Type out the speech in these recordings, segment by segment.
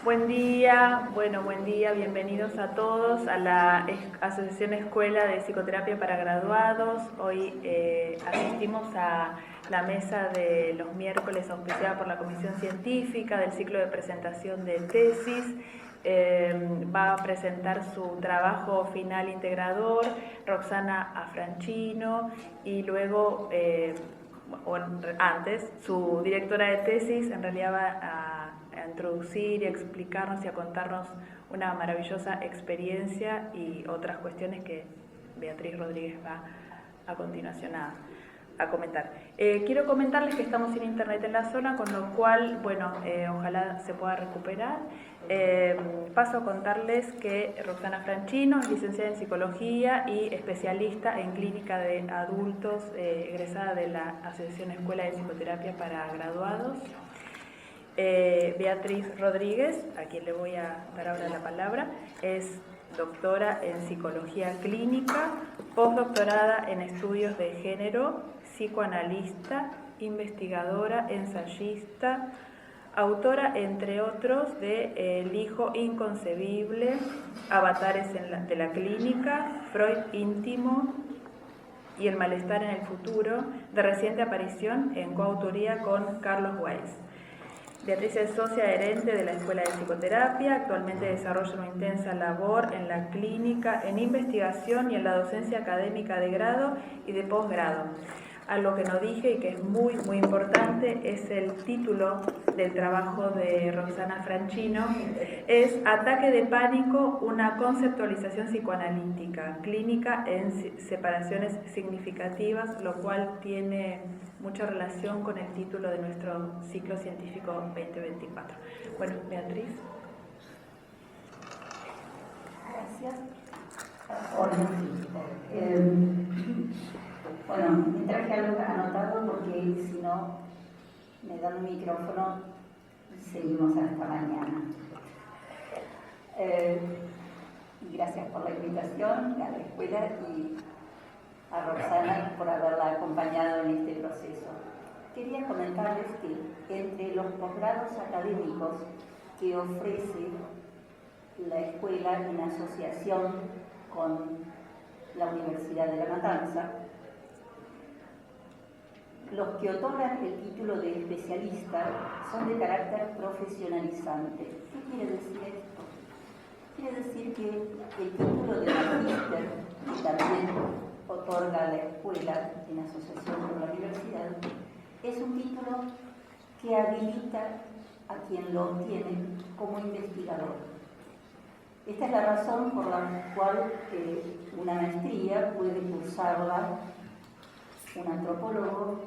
Buen día, buen día, bienvenidos a todos a la Asociación Escuela de Psicoterapia para Graduados. Hoy asistimos a la mesa de los miércoles auspiciada por la Comisión Científica del ciclo de presentación de tesis. Va a presentar su trabajo final integrador Roxana Afrancino y luego, antes, su directora de tesis en realidad va a introducir y a explicarnos y a contarnos una maravillosa experiencia y otras cuestiones que Beatriz Rodríguez va a continuación a comentar. Quiero comentarles que estamos sin internet en la zona, con lo cual, ojalá se pueda recuperar. Paso a contarles que Roxana Afrancino es licenciada en Psicología y especialista en Clínica de Adultos, egresada de la Asociación Escuela de Psicoterapia para Graduados. Beatriz Rodríguez, a quien le voy a dar ahora la palabra, es doctora en Psicología Clínica, postdoctorada en Estudios de Género, psicoanalista, investigadora, ensayista, autora, entre otros, de El hijo inconcebible, Avatares de la clínica, Freud íntimo y El malestar en el futuro, de reciente aparición en coautoría con Carlos Weiss. Beatriz es socia herente de la Escuela de Psicoterapia, actualmente desarrolla una intensa labor en la clínica, en investigación y en la docencia académica de grado y de posgrado. Algo que no dije y que es muy importante es el título del trabajo de Roxana Afrancino, es Ataque de pánico, una conceptualización psicoanalítica, clínica en separaciones significativas, lo cual tiene mucha relación con el título de nuestro ciclo científico 2024. Bueno, Beatriz. Gracias. Hola. Bueno, me traje algo anotado porque si no me dan un micrófono seguimos hasta mañana. Y gracias por la invitación a la escuela y a Roxana por haberla acompañado en este proceso. Quería comentarles que entre los posgrados académicos que ofrece la escuela en asociación con la Universidad de La Matanza, los que otorgan el título de especialista son de carácter profesionalizante. ¿Qué quiere decir esto? Quiere decir que el título de magíster, que también otorga la escuela en asociación con la universidad, es un título que habilita a quien lo obtiene como investigador. Esta es la razón por la cual una maestría puede cursarla un antropólogo,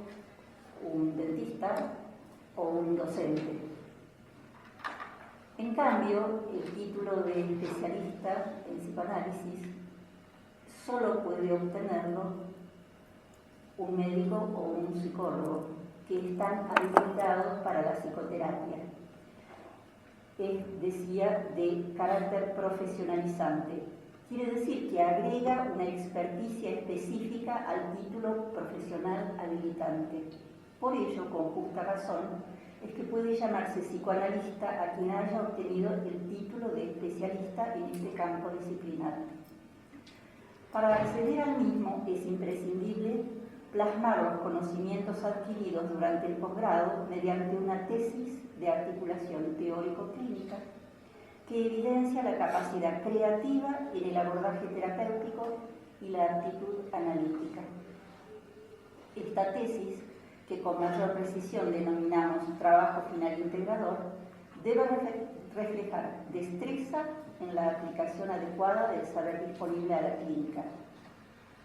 un dentista o un docente. En cambio, el título de especialista en psicoanálisis solo puede obtenerlo un médico o un psicólogo que están habilitados para la psicoterapia. Decía, de carácter profesionalizante. Quiere decir que agrega una experticia específica al título profesional habilitante. Por ello, con justa razón, es que puede llamarse psicoanalista a quien haya obtenido el título de especialista en este campo disciplinar. Para acceder al mismo es imprescindible plasmar los conocimientos adquiridos durante el posgrado mediante una tesis de articulación teórico-clínica que evidencia la capacidad creativa en el abordaje terapéutico y la aptitud analítica. Esta tesis, que con mayor precisión denominamos trabajo final integrador, debe reflejar destreza en la aplicación adecuada del saber disponible a la clínica,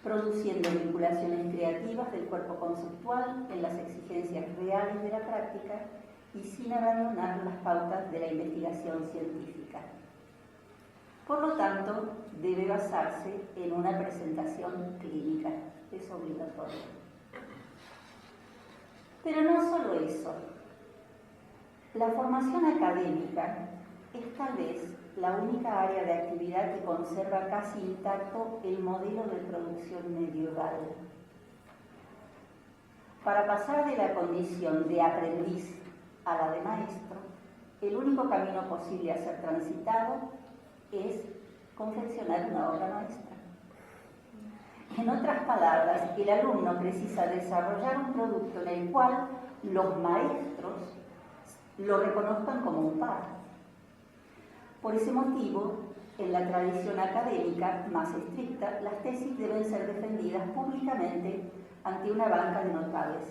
produciendo vinculaciones creativas del cuerpo conceptual en las exigencias reales de la práctica y sin abandonar las pautas de la investigación científica. Por lo tanto, debe basarse en una presentación clínica, es obligatorio. Pero no solo eso. La formación académica es tal vez la única área de actividad que conserva casi intacto el modelo de producción medieval. Para pasar de la condición de aprendiz a la de maestro, el único camino posible a ser transitado es confeccionar una obra maestra. En otras palabras, el alumno precisa desarrollar un producto en el cual los maestros lo reconozcan como un par. Por ese motivo, en la tradición académica más estricta, las tesis deben ser defendidas públicamente ante una banca de notables.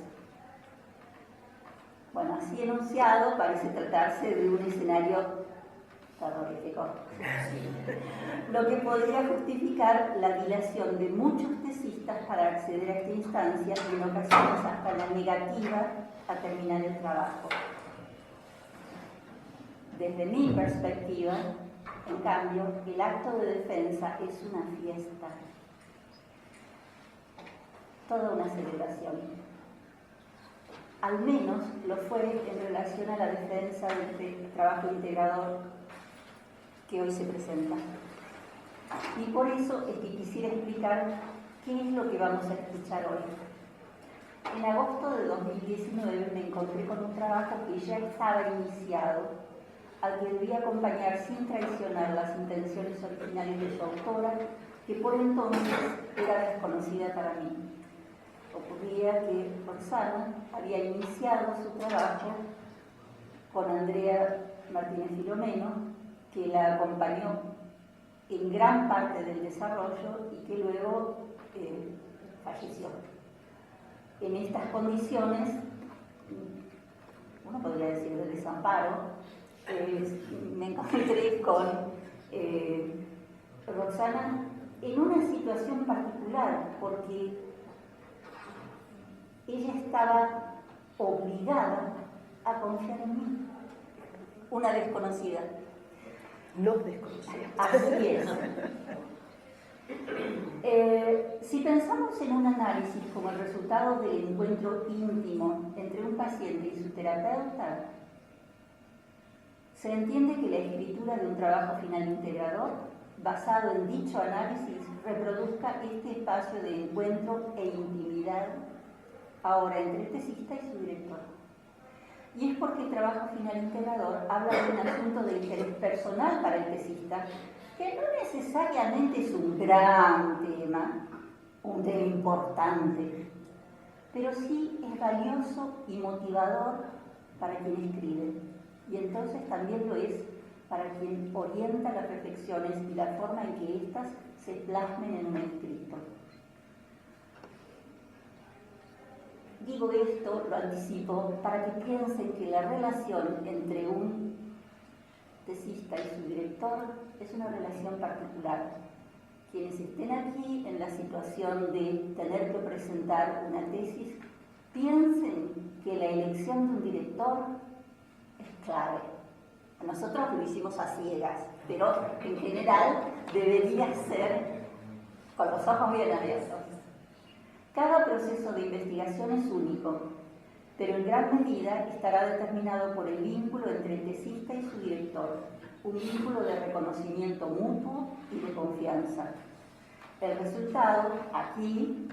Bueno, así enunciado, parece tratarse de un escenario terrorífico, lo que podría justificar la dilación de muchos tesistas para acceder a esta instancia y en ocasiones hasta la negativa a terminar el trabajo. Desde mi perspectiva, en cambio, el acto de defensa es una fiesta, toda una celebración. Al menos lo fue en relación a la defensa del trabajo integrador que hoy se presenta. Y por eso es que quisiera explicar qué es lo que vamos a escuchar hoy. En agosto de 2019 me encontré con un trabajo que ya estaba iniciado, al que debía acompañar sin traicionar las intenciones originales de su autora, que por entonces era desconocida para mí. Ocurría que Roxana había iniciado su trabajo con Andrea Martínez Filomeno, que la acompañó en gran parte del desarrollo y que luego falleció. En estas condiciones, uno podría decir de desamparo, me encontré con Roxana en una situación particular, porque ella estaba obligada a confiar en mí, una desconocida. Los desconocidos. Así es. Si pensamos en un análisis como el resultado del encuentro íntimo entre un paciente y su terapeuta, se entiende que la escritura de un trabajo final integrador, basado en dicho análisis, reproduzca este espacio de encuentro e intimidad ahora entre el tesista y su director. Y es porque el trabajo final integrador habla de un asunto de interés personal para el tesista, que no necesariamente es un gran tema, un tema importante, pero sí es valioso y motivador para quien escribe, y entonces también lo es para quien orienta las reflexiones y la forma en que éstas se plasmen en un escrito. Digo esto, lo anticipo, para que piensen que la relación entre un tesista y su director es una relación particular. Quienes estén aquí en la situación de tener que presentar una tesis, piensen que la elección de un director es clave. Nosotros lo hicimos a ciegas, pero en general debería ser con los ojos bien abiertos. Cada proceso de investigación es único, pero en gran medida estará determinado por el vínculo entre el tesista y su director, un vínculo de reconocimiento mutuo y de confianza. El resultado, aquí,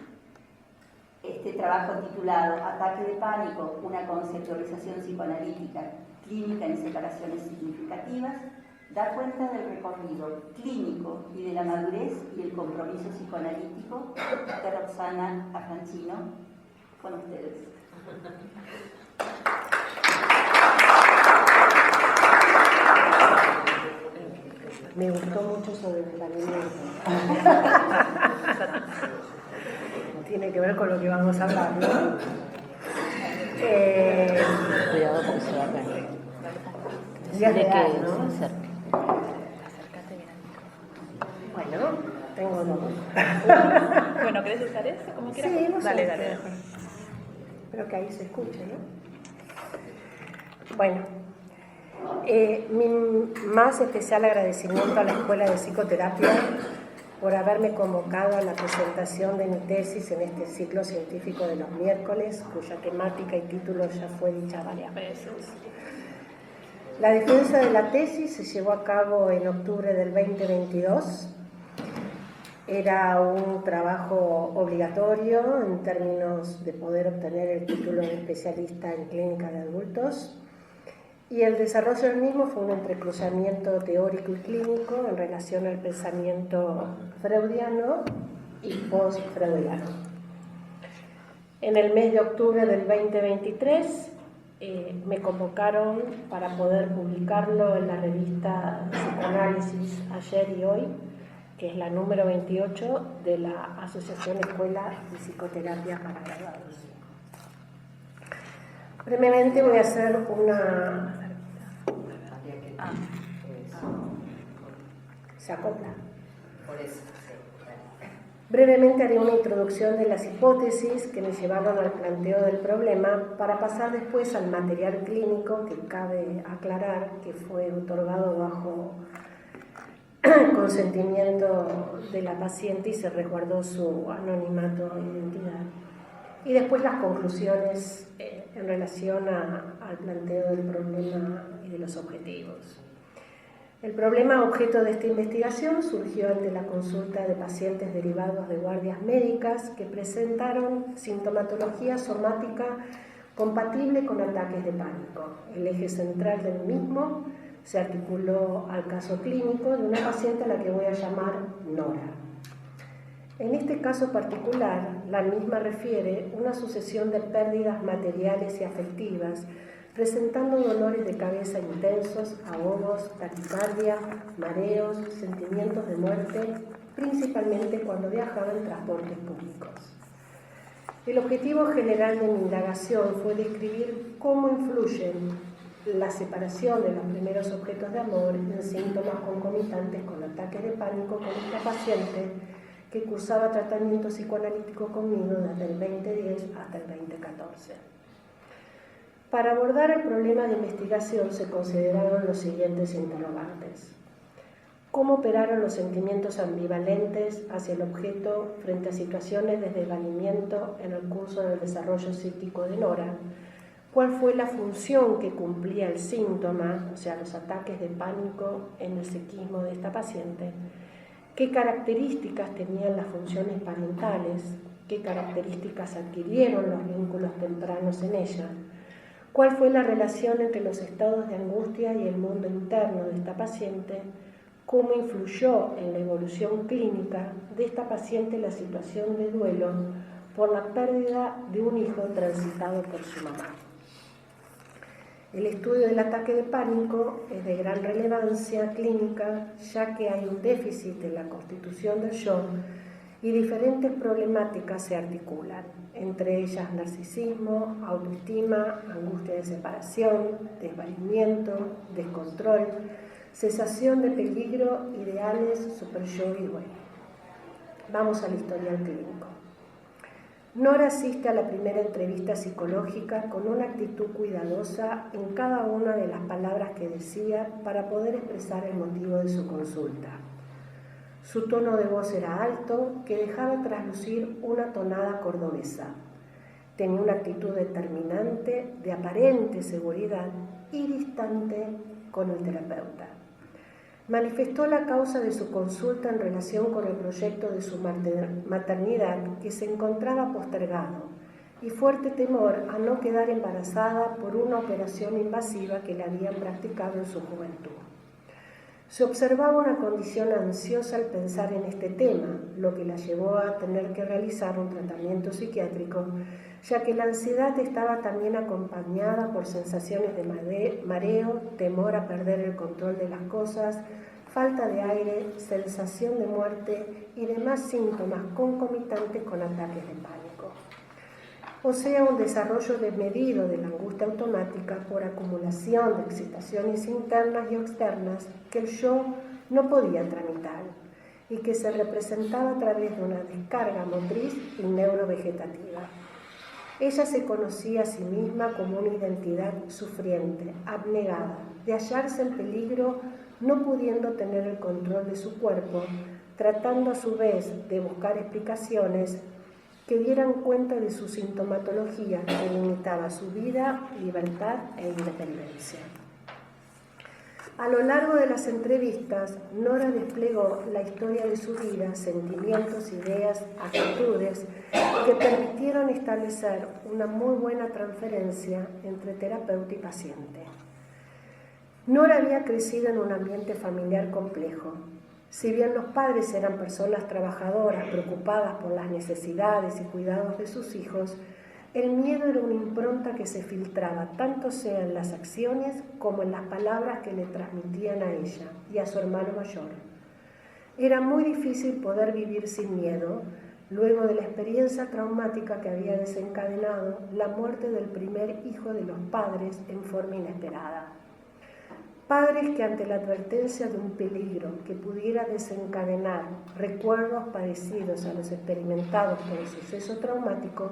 este trabajo titulado Ataque de pánico, una conceptualización psicoanalítica clínica en separaciones significativas, da cuenta del recorrido clínico y de la madurez y el compromiso psicoanalítico de Roxana Afrancino con ustedes. Me gustó mucho sobre el alimento. Tiene que ver con lo que vamos a hablar, ¿no? Cuidado porque se va a caer. Ya Tiene real, que ¿no? se acerque. Acércate bien. Bueno, tengo dos. Bueno, ¿querés usar ese? Como quieras. Sí, no sé. Dale. Espero que ahí se escuche, ¿no? Bueno, mi más especial agradecimiento a la Escuela de Psicoterapia por haberme convocado a la presentación de mi tesis en este ciclo científico de los miércoles, cuya temática y título ya fue dicha varias veces. La defensa de la tesis se llevó a cabo en octubre del 2022. Era un trabajo obligatorio en términos de poder obtener el título de especialista en clínica de adultos. y el desarrollo del mismo fue un entrecruzamiento teórico y clínico en relación al pensamiento freudiano y post-freudiano. En el mes de octubre del 2023 me convocaron para poder publicarlo en la revista Psicoanálisis Ayer y Hoy, que es la número 28 de la Asociación Escuela de Psicoterapia para Graduados. Brevemente voy a hacer una... ¿Se acopla? Por eso. Brevemente haré una introducción de las hipótesis que me llevaron al planteo del problema para pasar después al material clínico que cabe aclarar que fue otorgado bajo consentimiento de la paciente y se resguardó su anonimato e identidad. Y después las conclusiones en relación al planteo del problema y de los objetivos. El problema objeto de esta investigación surgió ante la consulta de pacientes derivados de guardias médicas que presentaron sintomatología somática compatible con ataques de pánico. El eje central del mismo se articuló al caso clínico de una paciente a la que voy a llamar Nora. En este caso particular, la misma refiere una sucesión de pérdidas materiales y afectivas, presentando dolores de cabeza intensos, ahogos, taquicardia, mareos, sentimientos de muerte, principalmente cuando viajaba en transportes públicos. El objetivo general de mi indagación fue describir cómo influyen la separación de los primeros objetos de amor en síntomas concomitantes con ataques de pánico con esta paciente que cursaba tratamiento psicoanalítico conmigo desde el 2010 hasta el 2014. Para abordar el problema de investigación se consideraron los siguientes interrogantes. ¿Cómo operaron los sentimientos ambivalentes hacia el objeto frente a situaciones de desvalimiento en el curso del desarrollo psíquico de Nora? ¿Cuál fue la función que cumplía el síntoma, o sea, los ataques de pánico en el psiquismo de esta paciente? ¿Qué características tenían las funciones parentales? ¿Qué características adquirieron los vínculos tempranos en ella? ¿Cuál fue la relación entre los estados de angustia y el mundo interno de esta paciente? ¿Cómo influyó en la evolución clínica de esta paciente la situación de duelo por la pérdida de un hijo transitado por su mamá? El estudio del ataque de pánico es de gran relevancia clínica, ya que hay un déficit en la constitución del yo y diferentes problemáticas se articulan, entre ellas narcisismo, autoestima, angustia de separación, desvalimiento, descontrol, cesación de peligro, ideales, superyo y duelo. Vamos al historial clínico. Nora asiste a la primera entrevista psicológica con una actitud cuidadosa en cada una de las palabras que decía para poder expresar el motivo de su consulta. Su tono de voz era alto, que dejaba traslucir una tonada cordobesa. Tenía una actitud determinante, de aparente seguridad y distante con el terapeuta. Manifestó la causa de su consulta en relación con el proyecto de su maternidad que se encontraba postergado y fuerte temor a no quedar embarazada por una operación invasiva que le habían practicado en su juventud. Se observaba una condición ansiosa al pensar en este tema, lo que la llevó a tener que realizar un tratamiento psiquiátrico, ya que la ansiedad estaba también acompañada por sensaciones de mareo, temor a perder el control de las cosas, falta de aire, sensación de muerte y demás síntomas concomitantes con ataques de pánico. O sea, un desarrollo desmedido de la angustia automática por acumulación de excitaciones internas y externas que el yo no podía tramitar y que se representaba a través de una descarga motriz y neurovegetativa. Ella se conocía a sí misma como una identidad sufriente, abnegada, de hallarse en peligro, no pudiendo tener el control de su cuerpo, tratando a su vez de buscar explicaciones que dieran cuenta de su sintomatología que limitaba su vida, libertad e independencia. A lo largo de las entrevistas, Nora desplegó la historia de su vida, sentimientos, ideas, actitudes que permitieron establecer una muy buena transferencia entre terapeuta y paciente. Nora había crecido en un ambiente familiar complejo. Si bien los padres eran personas trabajadoras preocupadas por las necesidades y cuidados de sus hijos, el miedo era una impronta que se filtraba tanto sea en las acciones como en las palabras que le transmitían a ella y a su hermano mayor. Era muy difícil poder vivir sin miedo, luego de la experiencia traumática que había desencadenado la muerte del primer hijo de los padres en forma inesperada. Padres que ante la advertencia de un peligro que pudiera desencadenar recuerdos parecidos a los experimentados por el suceso traumático,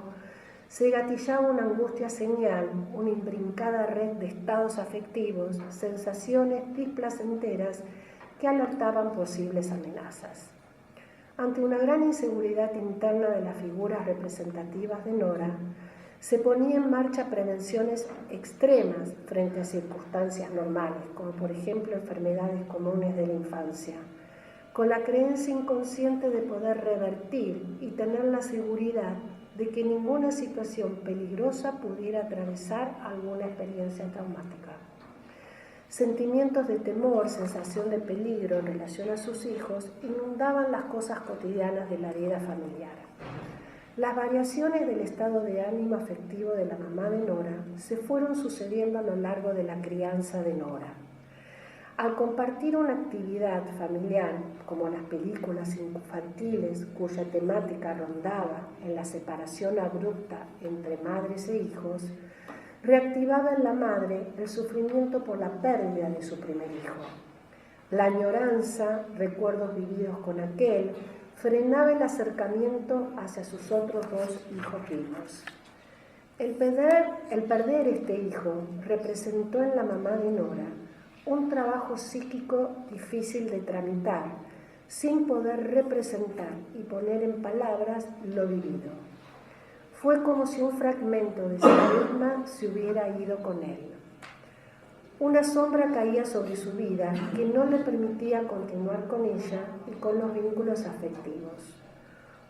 se gatillaba una angustia señal, una imbrincada red de estados afectivos, sensaciones displacenteras que alertaban posibles amenazas. Ante una gran inseguridad interna de las figuras representativas de Nora, se ponía en marcha prevenciones extremas frente a circunstancias normales, como por ejemplo enfermedades comunes de la infancia, con la creencia inconsciente de poder revertir y tener la seguridad de que ninguna situación peligrosa pudiera atravesar alguna experiencia traumática. Sentimientos de temor, sensación de peligro en relación a sus hijos inundaban las cosas cotidianas de la vida familiar. Las variaciones del estado de ánimo afectivo de la mamá de Nora se fueron sucediendo a lo largo de la crianza de Nora. Al compartir una actividad familiar, como las películas infantiles cuya temática rondaba en la separación abrupta entre madres e hijos, reactivaba en la madre el sufrimiento por la pérdida de su primer hijo. La añoranza, recuerdos vividos con aquel, frenaba el acercamiento hacia sus otros dos hijos vivos. El perder este hijo representó en la mamá de Nora un trabajo psíquico difícil de tramitar, sin poder representar y poner en palabras lo vivido. Fue como si un fragmento de sí misma se hubiera ido con él. Una sombra caía sobre su vida que no le permitía continuar con ella y con los vínculos afectivos.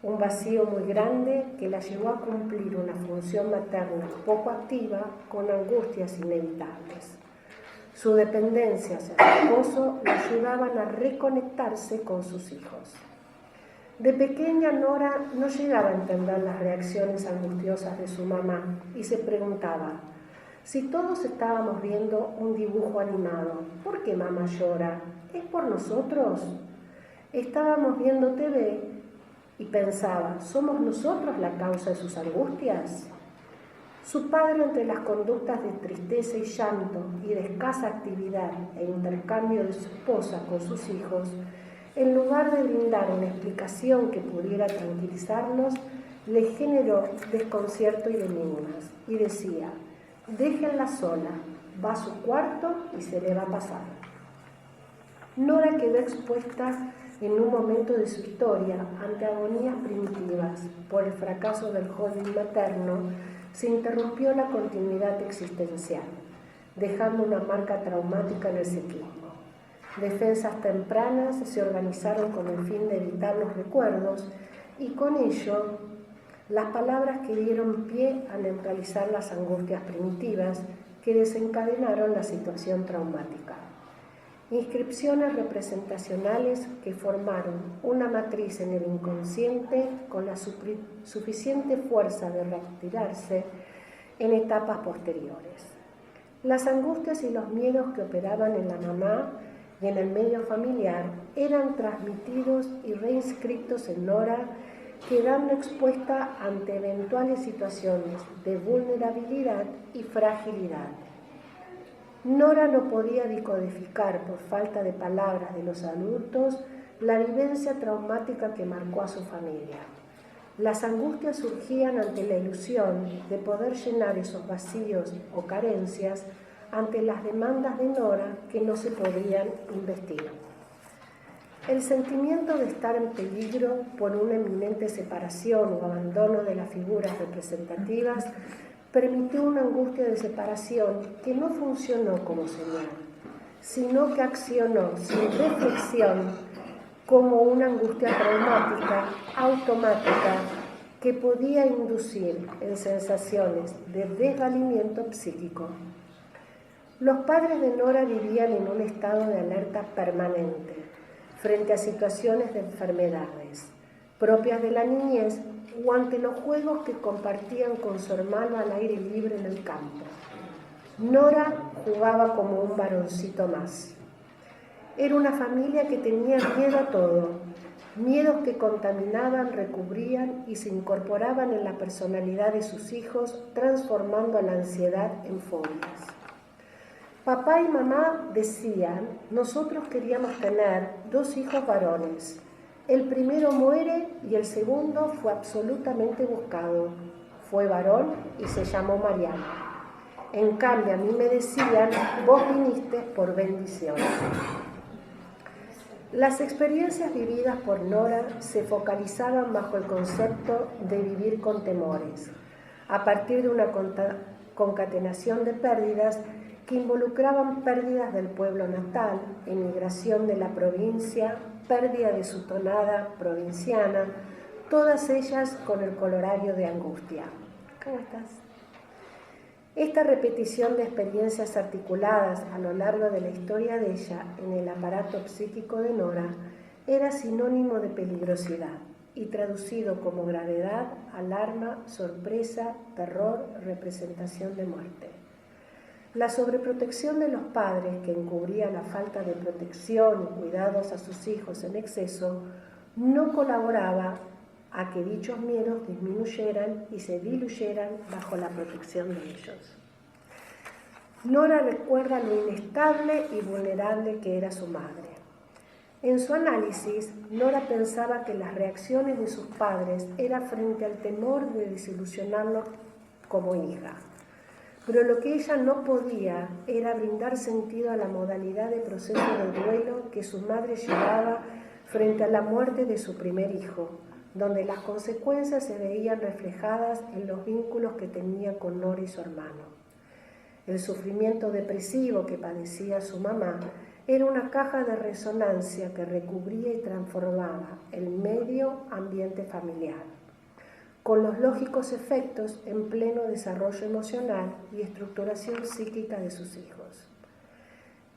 Un vacío muy grande que la llevó a cumplir una función materna poco activa con angustias inevitables. Su dependencia hacia su esposo le ayudaban a reconectarse con sus hijos. De pequeña, Nora no llegaba a entender las reacciones angustiosas de su mamá y se preguntaba: si todos estábamos viendo un dibujo animado, ¿por qué mamá llora? ¿Es por nosotros? Estábamos viendo TV y pensaba: ¿somos nosotros la causa de sus angustias? Su padre, entre las conductas de tristeza y llanto y de escasa actividad e intercambio de su esposa con sus hijos, en lugar de brindar una explicación que pudiera tranquilizarlos, le generó desconcierto y enigmas, y decía: déjenla sola, va a su cuarto y se le va a pasar. Nora quedó expuesta en un momento de su historia ante agonías primitivas. Por el fracaso del holding materno se interrumpió la continuidad existencial, dejando una marca traumática en el psiquismo. Defensas tempranas se organizaron con el fin de evitar los recuerdos y con ello las palabras que dieron pie a neutralizar las angustias primitivas que desencadenaron la situación traumática. Inscripciones representacionales que formaron una matriz en el inconsciente con la suficiente fuerza de reactivarse en etapas posteriores. Las angustias y los miedos que operaban en la mamá y en el medio familiar eran transmitidos y reinscritos en Nora, quedando expuesta ante eventuales situaciones de vulnerabilidad y fragilidad. Nora no podía decodificar por falta de palabras de los adultos la vivencia traumática que marcó a su familia. Las angustias surgían ante la ilusión de poder llenar esos vacíos o carencias ante las demandas de Nora que no se podían investigar. El sentimiento de estar en peligro por una inminente separación o abandono de las figuras representativas permitió una angustia de separación que no funcionó como señal, sino que accionó sin reflexión como una angustia traumática automática que podía inducir en sensaciones de desvalimiento psíquico. Los padres de Nora vivían en un estado de alerta permanente frente a situaciones de enfermedades propias de la niñez o ante los juegos que compartían con su hermano al aire libre en el campo. Nora jugaba como un varoncito más. Era una familia que tenía miedo a todo, miedos que contaminaban, recubrían y se incorporaban en la personalidad de sus hijos, transformando la ansiedad en fobias. Papá y mamá decían, nosotros queríamos tener 2 hijos varones. El primero muere y el segundo fue absolutamente buscado. Fue varón y se llamó Mariano. En cambio, a mí me decían, vos viniste por bendición. Las experiencias vividas por Nora se focalizaban bajo el concepto de vivir con temores, a partir de una concatenación de pérdidas que involucraban pérdidas del pueblo natal, emigración de la provincia, pérdida de su tonada provinciana, todas ellas con el colorario de angustia. ¿Cómo estás? Esta repetición de experiencias articuladas a lo largo de la historia de ella en el aparato psíquico de Nora era sinónimo de peligrosidad y traducido como gravedad, alarma, sorpresa, terror, representación de muerte. La sobreprotección de los padres, que encubría la falta de protección y cuidados a sus hijos en exceso, no colaboraba a que dichos miedos disminuyeran y se diluyeran bajo la protección de ellos. Nora recuerda lo inestable y vulnerable que era su madre. En su análisis, Nora pensaba que las reacciones de sus padres eran frente al temor de desilusionarlos como hija. Pero lo que ella no podía era brindar sentido a la modalidad de proceso de duelo que su madre llevaba frente a la muerte de su primer hijo, donde las consecuencias se veían reflejadas en los vínculos que tenía con Nora y su hermano. El sufrimiento depresivo que padecía su mamá era una caja de resonancia que recubría y transformaba el medio ambiente familiar, con los lógicos efectos en pleno desarrollo emocional y estructuración psíquica de sus hijos.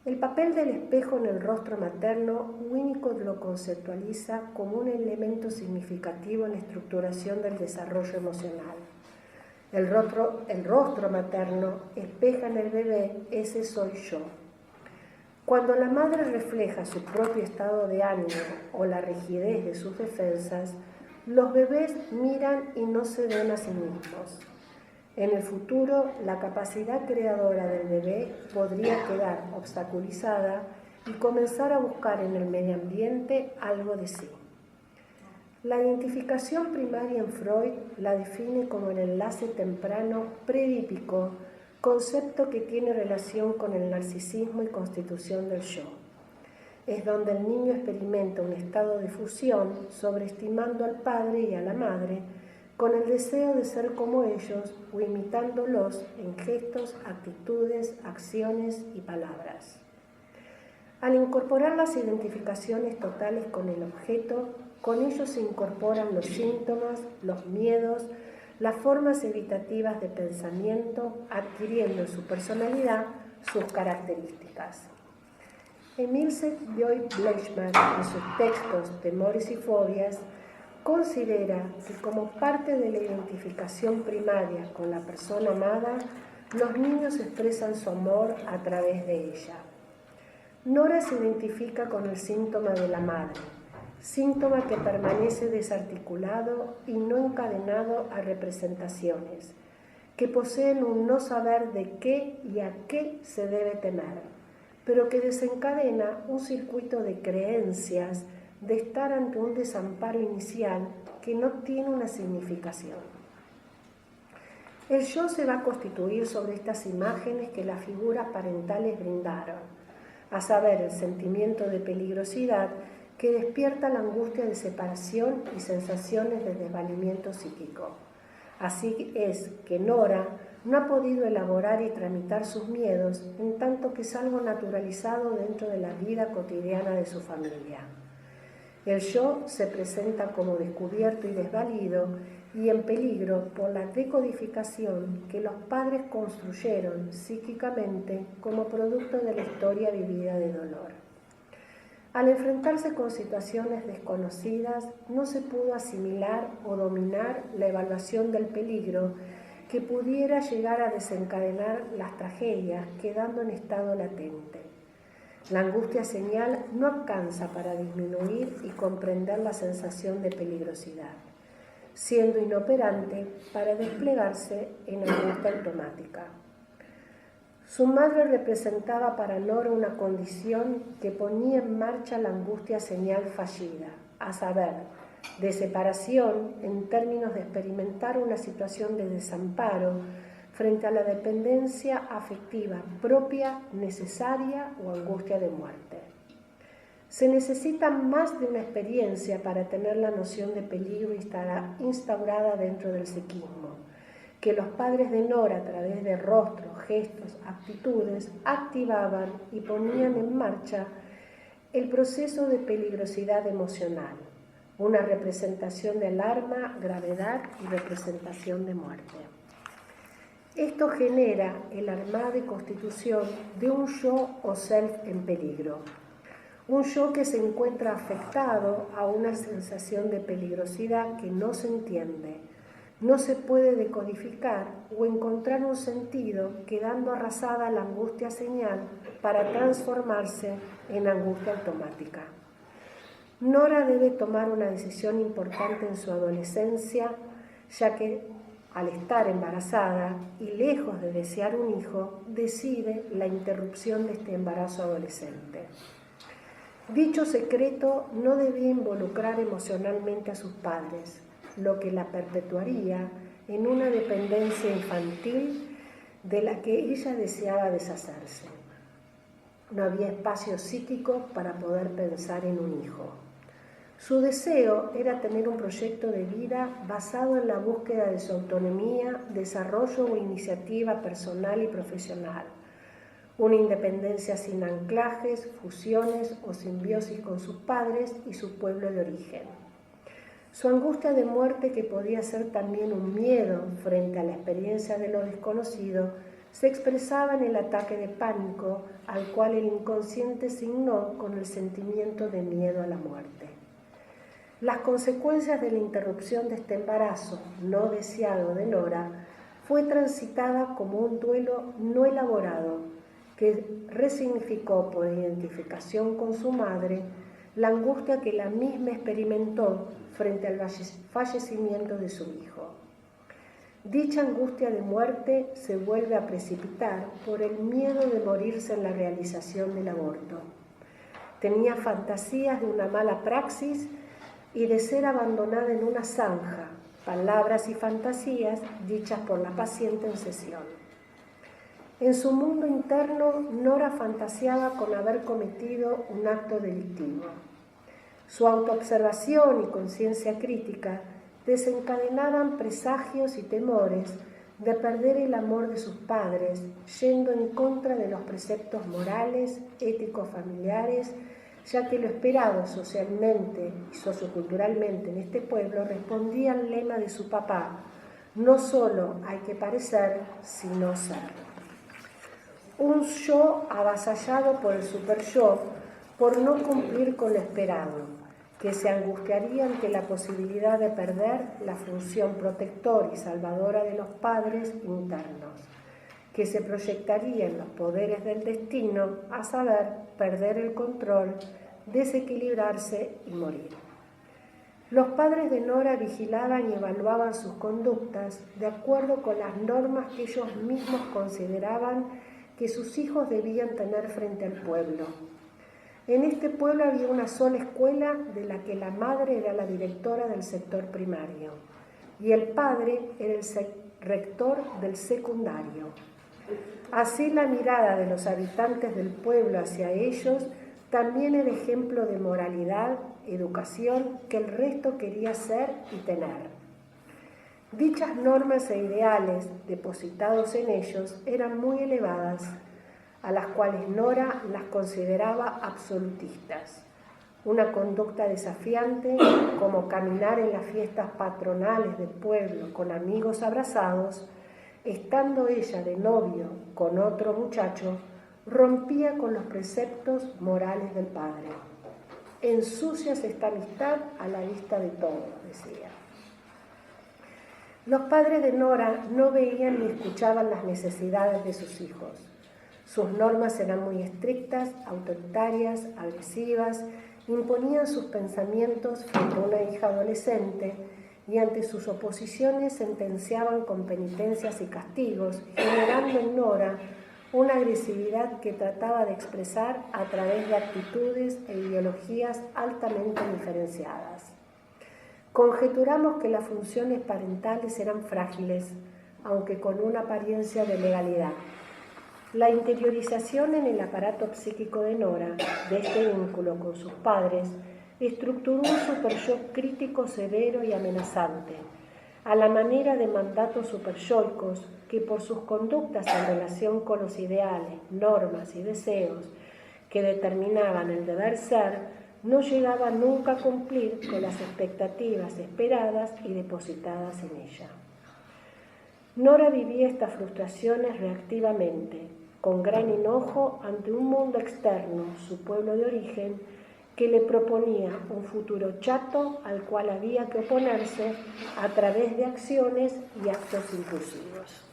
El papel del espejo en el rostro materno, Winnicott lo conceptualiza como un elemento significativo en la estructuración del desarrollo emocional. El rostro materno espeja en el bebé, ese soy yo. Cuando la madre refleja su propio estado de ánimo o la rigidez de sus defensas, los bebés miran y no se ven a sí mismos. En el futuro, la capacidad creadora del bebé podría quedar obstaculizada y comenzar a buscar en el medio ambiente algo de sí. La identificación primaria en Freud la define como el enlace temprano predípico, concepto que tiene relación con el narcisismo y constitución del yo. Es donde el niño experimenta un estado de fusión, sobreestimando al padre y a la madre, con el deseo de ser como ellos o imitándolos en gestos, actitudes, acciones y palabras. Al incorporar las identificaciones totales con el objeto, con ellos se incorporan los síntomas, los miedos, las formas evitativas de pensamiento, adquiriendo en su personalidad sus características. Emil Joy Blechman, en sus textos Temores y Fobias, considera que como parte de la identificación primaria con la persona amada, los niños expresan su amor a través de ella. Nora se identifica con el síntoma de la madre, síntoma que permanece desarticulado y no encadenado a representaciones, que poseen un no saber de qué y a qué se debe temer, pero que desencadena un circuito de creencias de estar ante un desamparo inicial que no tiene una significación. El yo se va a constituir sobre estas imágenes que las figuras parentales brindaron, a saber, el sentimiento de peligrosidad que despierta la angustia de separación y sensaciones de desvalimiento psíquico. Así es que Nora no ha podido elaborar y tramitar sus miedos en tanto que es algo naturalizado dentro de la vida cotidiana de su familia. El yo se presenta como descubierto y desvalido y en peligro por la decodificación que los padres construyeron psíquicamente como producto de la historia vivida de dolor. Al enfrentarse con situaciones desconocidas, no se pudo asimilar o dominar la evaluación del peligro que pudiera llegar a desencadenar las tragedias, quedando en estado latente. La angustia señal no alcanza para disminuir y comprender la sensación de peligrosidad, siendo inoperante para desplegarse en angustia automática. Su madre representaba para Nora una condición que ponía en marcha la angustia señal fallida, a saber, de separación en términos de experimentar una situación de desamparo frente a la dependencia afectiva propia, necesaria o angustia de muerte. Se necesita más de una experiencia para tener la noción de peligro instaurada dentro del psiquismo, que los padres de Nora, a través de rostros, gestos, actitudes, activaban y ponían en marcha el proceso de peligrosidad emocional, una representación de alarma, gravedad y representación de muerte. Esto genera el armado y constitución de un yo o self en peligro, un yo que se encuentra afectado a una sensación de peligrosidad que no se entiende, no se puede decodificar o encontrar un sentido, quedando arrasada la angustia señal para transformarse en angustia automática. Nora debe tomar una decisión importante en su adolescencia, ya que al estar embarazada y lejos de desear un hijo, decide la interrupción de este embarazo adolescente. Dicho secreto no debía involucrar emocionalmente a sus padres, lo que la perpetuaría en una dependencia infantil de la que ella deseaba deshacerse. No había espacio psíquico para poder pensar en un hijo. Su deseo era tener un proyecto de vida basado en la búsqueda de su autonomía, desarrollo o iniciativa personal y profesional, una independencia sin anclajes, fusiones o simbiosis con sus padres y su pueblo de origen. Su angustia de muerte, que podía ser también un miedo frente a la experiencia de lo desconocido, se expresaba en el ataque de pánico al cual el inconsciente signó con el sentimiento de miedo a la muerte. Las consecuencias de la interrupción de este embarazo no deseado de Nora fue transitada como un duelo no elaborado que resignificó por identificación con su madre la angustia que la misma experimentó frente al fallecimiento de su hijo. Dicha angustia de muerte se vuelve a precipitar por el miedo de morirse en la realización del aborto. Tenía fantasías de una mala praxis y de ser abandonada en una zanja, palabras y fantasías dichas por la paciente en sesión. En su mundo interno, Nora fantaseaba con haber cometido un acto delictivo. Su autoobservación y conciencia crítica desencadenaban presagios y temores de perder el amor de sus padres, yendo en contra de los preceptos morales, éticos, familiares, ya que lo esperado socialmente y socioculturalmente en este pueblo respondía al lema de su papá: no solo hay que parecer, sino ser. Un yo avasallado por el superyo por no cumplir con lo esperado, que se angustiaría ante la posibilidad de perder la función protectora y salvadora de los padres internos, que se proyectaría en los poderes del destino, a saber, perder el control, desequilibrarse y morir. Los padres de Nora vigilaban y evaluaban sus conductas de acuerdo con las normas que ellos mismos consideraban que sus hijos debían tener frente al pueblo. En este pueblo había una sola escuela, de la que la madre era la directora del sector primario y el padre era el rector del secundario. Así, la mirada de los habitantes del pueblo hacia ellos también era ejemplo de moralidad, educación que el resto quería ser y tener. Dichas normas e ideales depositados en ellos eran muy elevadas, a las cuales Nora las consideraba absolutistas. Una conducta desafiante, como caminar en las fiestas patronales del pueblo con amigos abrazados, estando ella de novio con otro muchacho, rompía con los preceptos morales del padre. Ensucias esta amistad a la vista de todos, decía. Los padres de Nora no veían ni escuchaban las necesidades de sus hijos. Sus normas eran muy estrictas, autoritarias, agresivas, imponían sus pensamientos frente a una hija adolescente y ante sus oposiciones sentenciaban con penitencias y castigos, generando en Nora una agresividad que trataba de expresar a través de actitudes e ideologías altamente diferenciadas. Conjeturamos que las funciones parentales eran frágiles, aunque con una apariencia de legalidad. La interiorización en el aparato psíquico de Nora, de este vínculo con sus padres, estructuró un superyo crítico, severo y amenazante, a la manera de mandatos superyoicos que por sus conductas en relación con los ideales, normas y deseos que determinaban el deber ser, no llegaba nunca a cumplir con las expectativas esperadas y depositadas en ella. Nora vivía estas frustraciones reactivamente, con gran enojo ante un mundo externo, su pueblo de origen, que le proponía un futuro chato al cual había que oponerse a través de acciones y actos impulsivos.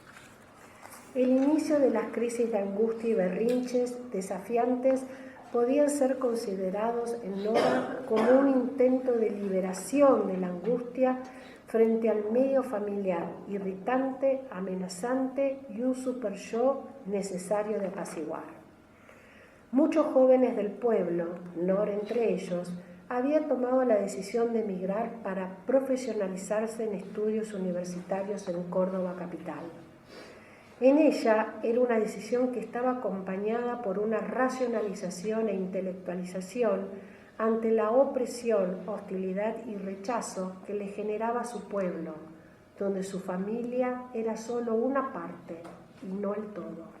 El inicio de las crisis de angustia y berrinches desafiantes podían ser considerados en Nora como un intento de liberación de la angustia frente al medio familiar, irritante, amenazante y un superyo necesario de apaciguar. Muchos jóvenes del pueblo, Nora entre ellos, había tomado la decisión de emigrar para profesionalizarse en estudios universitarios en Córdoba capital. En ella era una decisión que estaba acompañada por una racionalización e intelectualización ante la opresión, hostilidad y rechazo que le generaba su pueblo, donde su familia era solo una parte y no el todo.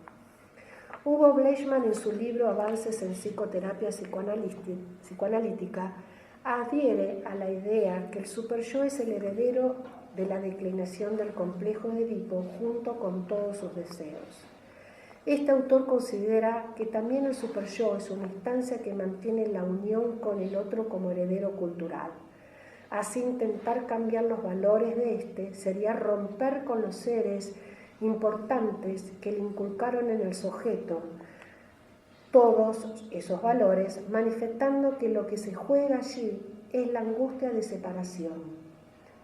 Hugo Bleichmann, en su libro Avances en psicoterapia psicoanalítica, adhiere a la idea que el superyo es el heredero de la declinación del complejo de Edipo junto con todos sus deseos. Este autor considera que también el superyo es una instancia que mantiene la unión con el otro como heredero cultural. Así, intentar cambiar los valores de este sería romper con los seres importantes que le inculcaron en el sujeto todos esos valores, manifestando que lo que se juega allí es la angustia de separación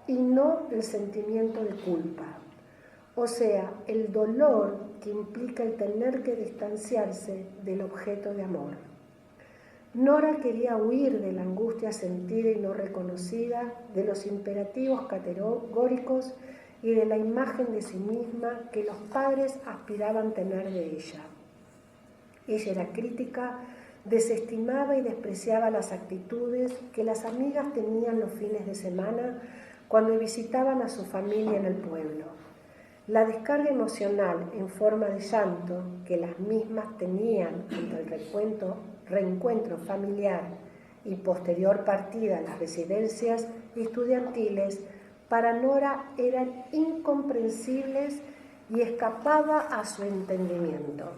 y no el sentimiento de culpa, o sea, el dolor que implica el tener que distanciarse del objeto de amor. Nora quería huir de la angustia sentida y no reconocida, de los imperativos categóricos y de la imagen de sí misma que los padres aspiraban tener de ella. Ella era crítica, desestimaba y despreciaba las actitudes que las amigas tenían los fines de semana cuando visitaban a su familia en el pueblo. La descarga emocional en forma de llanto que las mismas tenían ante el reencuentro familiar y posterior partida a las residencias estudiantiles para Nora eran incomprensibles y escapaba a su entendimiento.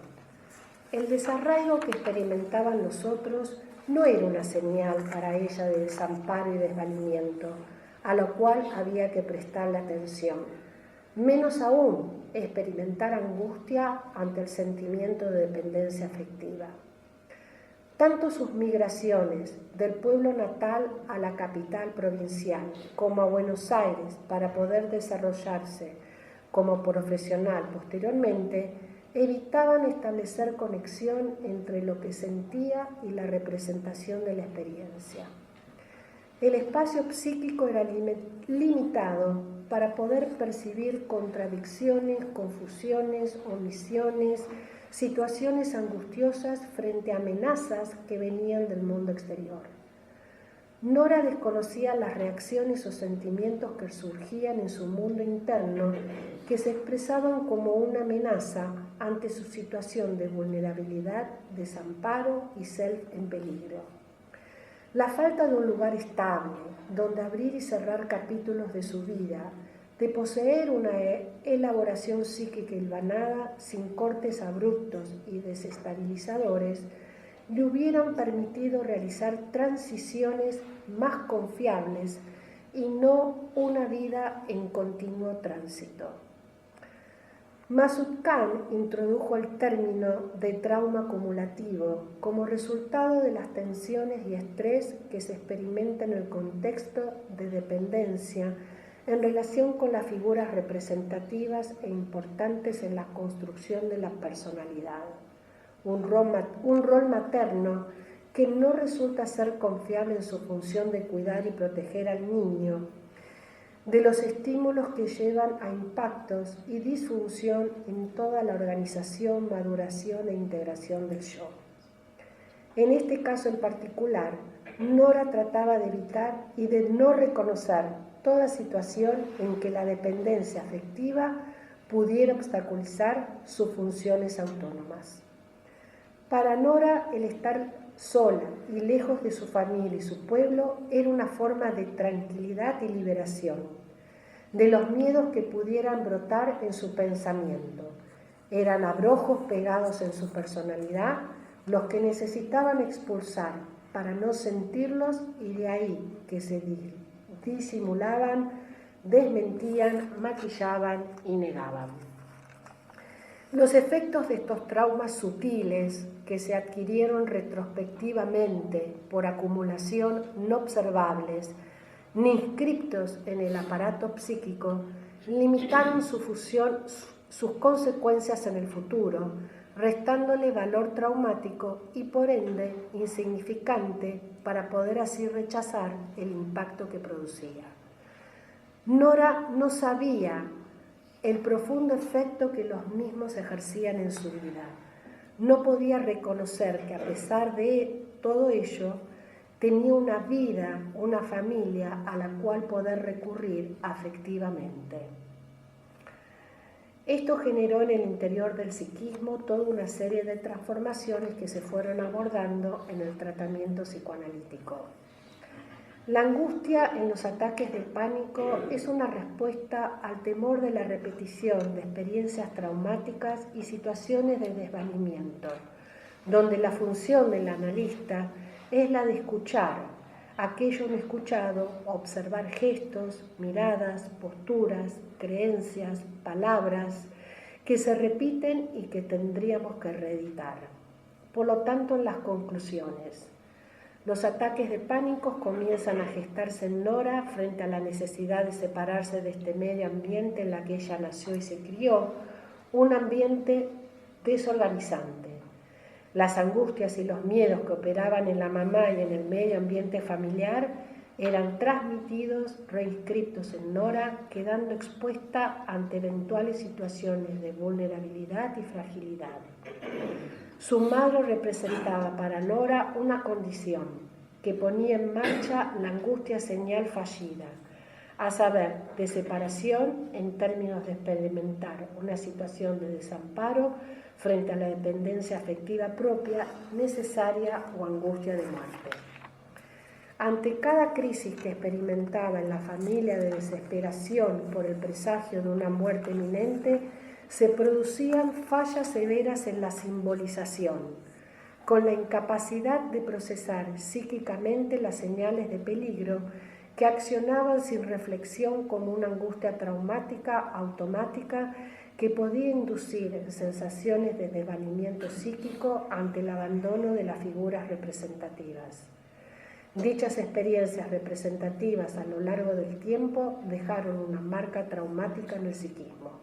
El desarraigo que experimentaban los otros no era una señal para ella de desamparo y desvalimiento, a lo cual había que prestarle atención. Menos aún experimentar angustia ante el sentimiento de dependencia afectiva. Tanto sus migraciones del pueblo natal a la capital provincial como a Buenos Aires para poder desarrollarse como profesional posteriormente evitaban establecer conexión entre lo que sentía y la representación de la experiencia. El espacio psíquico era limitado para poder percibir contradicciones, confusiones, omisiones, situaciones angustiosas frente a amenazas que venían del mundo exterior. Nora desconocía las reacciones o sentimientos que surgían en su mundo interno que se expresaban como una amenaza ante su situación de vulnerabilidad, desamparo y self en peligro. La falta de un lugar estable, donde abrir y cerrar capítulos de su vida, de poseer una elaboración psíquica hilvanada sin cortes abruptos y desestabilizadores, le hubieran permitido realizar transiciones más confiables y no una vida en continuo tránsito. Masud Khan introdujo el término de trauma acumulativo como resultado de las tensiones y estrés que se experimenta en el contexto de dependencia en relación con las figuras representativas e importantes en la construcción de la personalidad. Un rol materno que no resulta ser confiable en su función de cuidar y proteger al niño de los estímulos que llevan a impactos y disfunción en toda la organización, maduración e integración del yo. En este caso en particular, Nora trataba de evitar y de no reconocer toda situación en que la dependencia afectiva pudiera obstaculizar sus funciones autónomas. Para Nora, el estar sola y lejos de su familia y su pueblo era una forma de tranquilidad y liberación de los miedos que pudieran brotar en su pensamiento. Eran abrojos pegados en su personalidad los que necesitaban expulsar para no sentirlos, y de ahí que se disimulaban, desmentían, maquillaban y negaban. Los efectos de estos traumas sutiles que se adquirieron retrospectivamente por acumulación no observables ni inscriptos en el aparato psíquico limitaron sus consecuencias en el futuro, restándole valor traumático y por ende insignificante para poder así rechazar el impacto que producía. Nora no sabía el profundo efecto que los mismos ejercían en su vida. No podía reconocer que a pesar de todo ello, tenía una vida, una familia a la cual poder recurrir afectivamente. Esto generó en el interior del psiquismo toda una serie de transformaciones que se fueron abordando en el tratamiento psicoanalítico. La angustia en los ataques de pánico es una respuesta al temor de la repetición de experiencias traumáticas y situaciones de desvalimiento, donde la función del analista es la de escuchar aquello no escuchado, observar gestos, miradas, posturas, creencias, palabras que se repiten y que tendríamos que reeditar. Por lo tanto, en las conclusiones, los ataques de pánico comienzan a gestarse en Nora frente a la necesidad de separarse de este medio ambiente en la que ella nació y se crió, un ambiente desorganizante. Las angustias y los miedos que operaban en la mamá y en el medio ambiente familiar eran transmitidos, reinscriptos en Nora, quedando expuesta ante eventuales situaciones de vulnerabilidad y fragilidad. Su madre representaba para Nora una condición que ponía en marcha la angustia señal fallida, a saber, de separación en términos de experimentar una situación de desamparo frente a la dependencia afectiva propia, necesaria o angustia de muerte. Ante cada crisis que experimentaba en la familia de desesperación por el presagio de una muerte inminente, se producían fallas severas en la simbolización, con la incapacidad de procesar psíquicamente las señales de peligro que accionaban sin reflexión como una angustia traumática automática que podía inducir sensaciones de desvanecimiento psíquico ante el abandono de las figuras representativas. Dichas experiencias representativas a lo largo del tiempo dejaron una marca traumática en el psiquismo.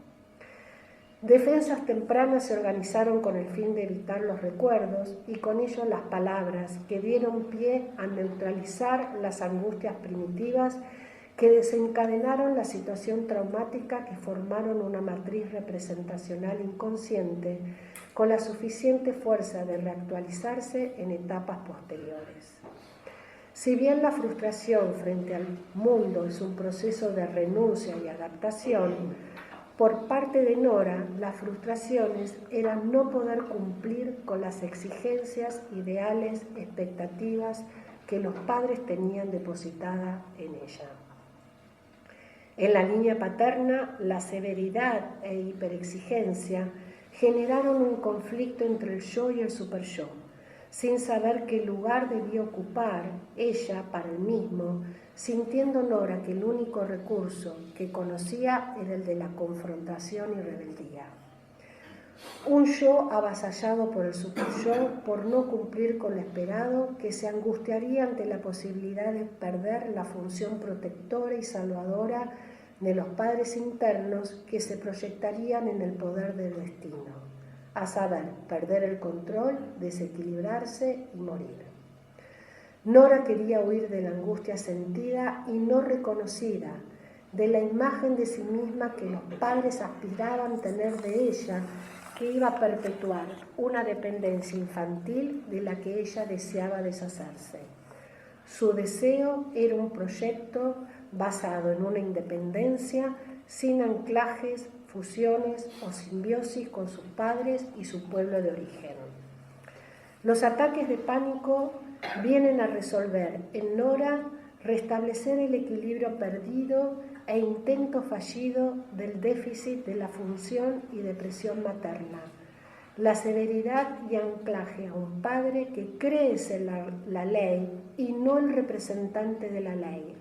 Defensas tempranas se organizaron con el fin de evitar los recuerdos y con ello las palabras que dieron pie a neutralizar las angustias primitivas que desencadenaron la situación traumática, que formaron una matriz representacional inconsciente con la suficiente fuerza de reactualizarse en etapas posteriores. Si bien la frustración frente al mundo es un proceso de renuncia y adaptación, por parte de Nora, las frustraciones eran no poder cumplir con las exigencias, ideales, expectativas que los padres tenían depositada en ella. En la línea paterna, la severidad e hiperexigencia generaron un conflicto entre el yo y el superyo, sin saber qué lugar debía ocupar ella para el mismo, sintiendo Nora que el único recurso que conocía era el de la confrontación y rebeldía. Un yo avasallado por el superyo por no cumplir con lo esperado, que se angustiaría ante la posibilidad de perder la función protectora y salvadora de los padres internos que se proyectarían en el poder del destino, a saber, perder el control, desequilibrarse y morir. Nora quería huir de la angustia sentida y no reconocida, de la imagen de sí misma que los padres aspiraban tener de ella, que iba a perpetuar una dependencia infantil de la que ella deseaba deshacerse. Su deseo era un proyecto basado en una independencia sin anclajes, fusiones o simbiosis con sus padres y su pueblo de origen. Los ataques de pánico vienen a resolver en Nora restablecer el equilibrio perdido e intento fallido del déficit de la función y depresión materna, la severidad y anclaje a un padre que cree ser la ley y no el representante de la ley,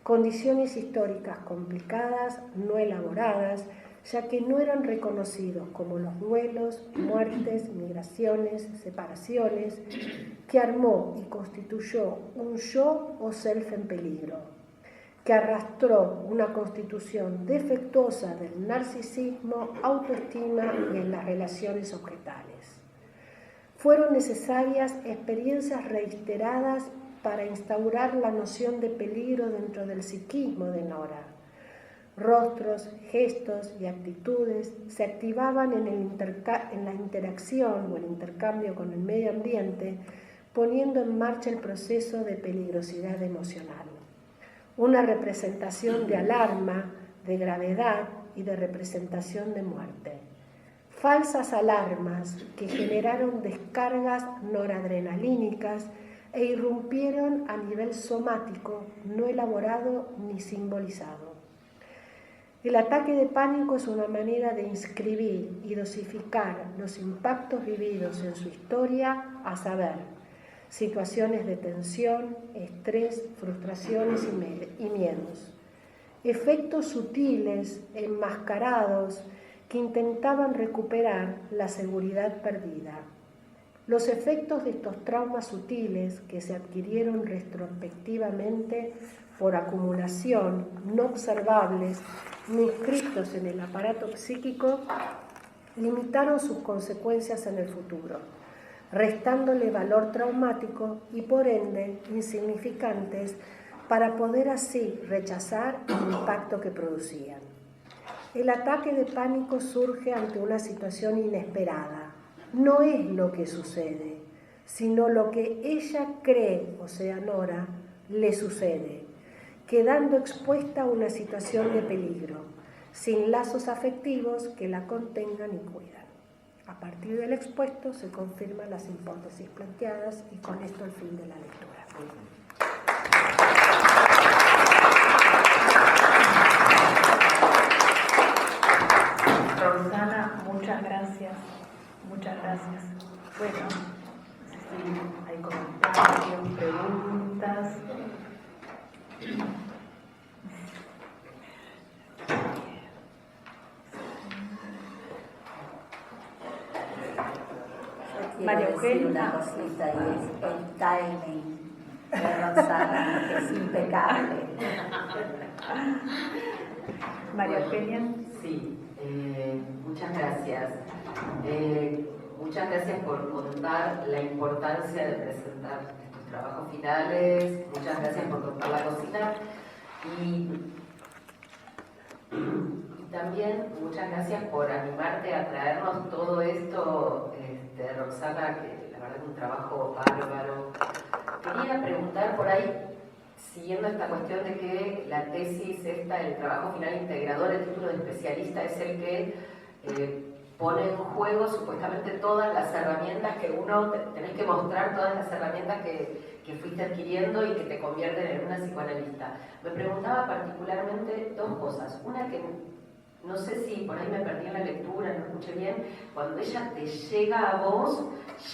condiciones históricas complicadas, no elaboradas, ya que no eran reconocidos como los duelos, muertes, migraciones, separaciones, que armó y constituyó un yo o self en peligro, que arrastró una constitución defectuosa del narcisismo, autoestima y en las relaciones objetales. Fueron necesarias experiencias reiteradas para instaurar la noción de peligro dentro del psiquismo de Nora. Rostros, gestos y actitudes se activaban en la interacción o el intercambio con el medio ambiente, poniendo en marcha el proceso de peligrosidad emocional. Una representación de alarma, de gravedad y de representación de muerte. Falsas alarmas que generaron descargas noradrenalínicas e irrumpieron a nivel somático, no elaborado ni simbolizado. El ataque de pánico es una manera de inscribir y dosificar los impactos vividos en su historia, a saber, situaciones de tensión, estrés, frustraciones y miedos. Efectos sutiles, enmascarados, que intentaban recuperar la seguridad perdida. Los efectos de estos traumas sutiles que se adquirieron retrospectivamente por acumulación, no observables ni inscritos en el aparato psíquico, limitaron sus consecuencias en el futuro, restándole valor traumático y por ende insignificantes para poder así rechazar el impacto que producían. El ataque de pánico surge ante una situación inesperada. No es lo que sucede, sino lo que ella cree, o sea, Nora, le sucede, quedando expuesta a una situación de peligro, sin lazos afectivos que la contengan y cuidan. A partir del expuesto se confirman las hipótesis planteadas y con esto el fin de la lectura. Rosana, muchas gracias. Muchas gracias. Bueno, no sé si hay comentarios, preguntas. María Eugenia. Una cosita y es el timing de Rosana, que es impecable. María Eugenia. Sí, muchas gracias. Muchas gracias por contar la importancia de presentar estos trabajos finales. Muchas gracias por contar la cocina. Y también muchas gracias por animarte a traernos todo esto, Roxana, que la verdad es un trabajo bárbaro. Quería preguntar por ahí, siguiendo esta cuestión de que la tesis esta, el trabajo final integrador, el título de especialista, es el que pone en juego supuestamente todas las herramientas que uno tenés que mostrar todas las herramientas que fuiste adquiriendo y que te convierten en una psicoanalista. Me preguntaba particularmente dos cosas. Una que no sé si por ahí me perdí en la lectura, no escuché bien, cuando ella te llega a vos,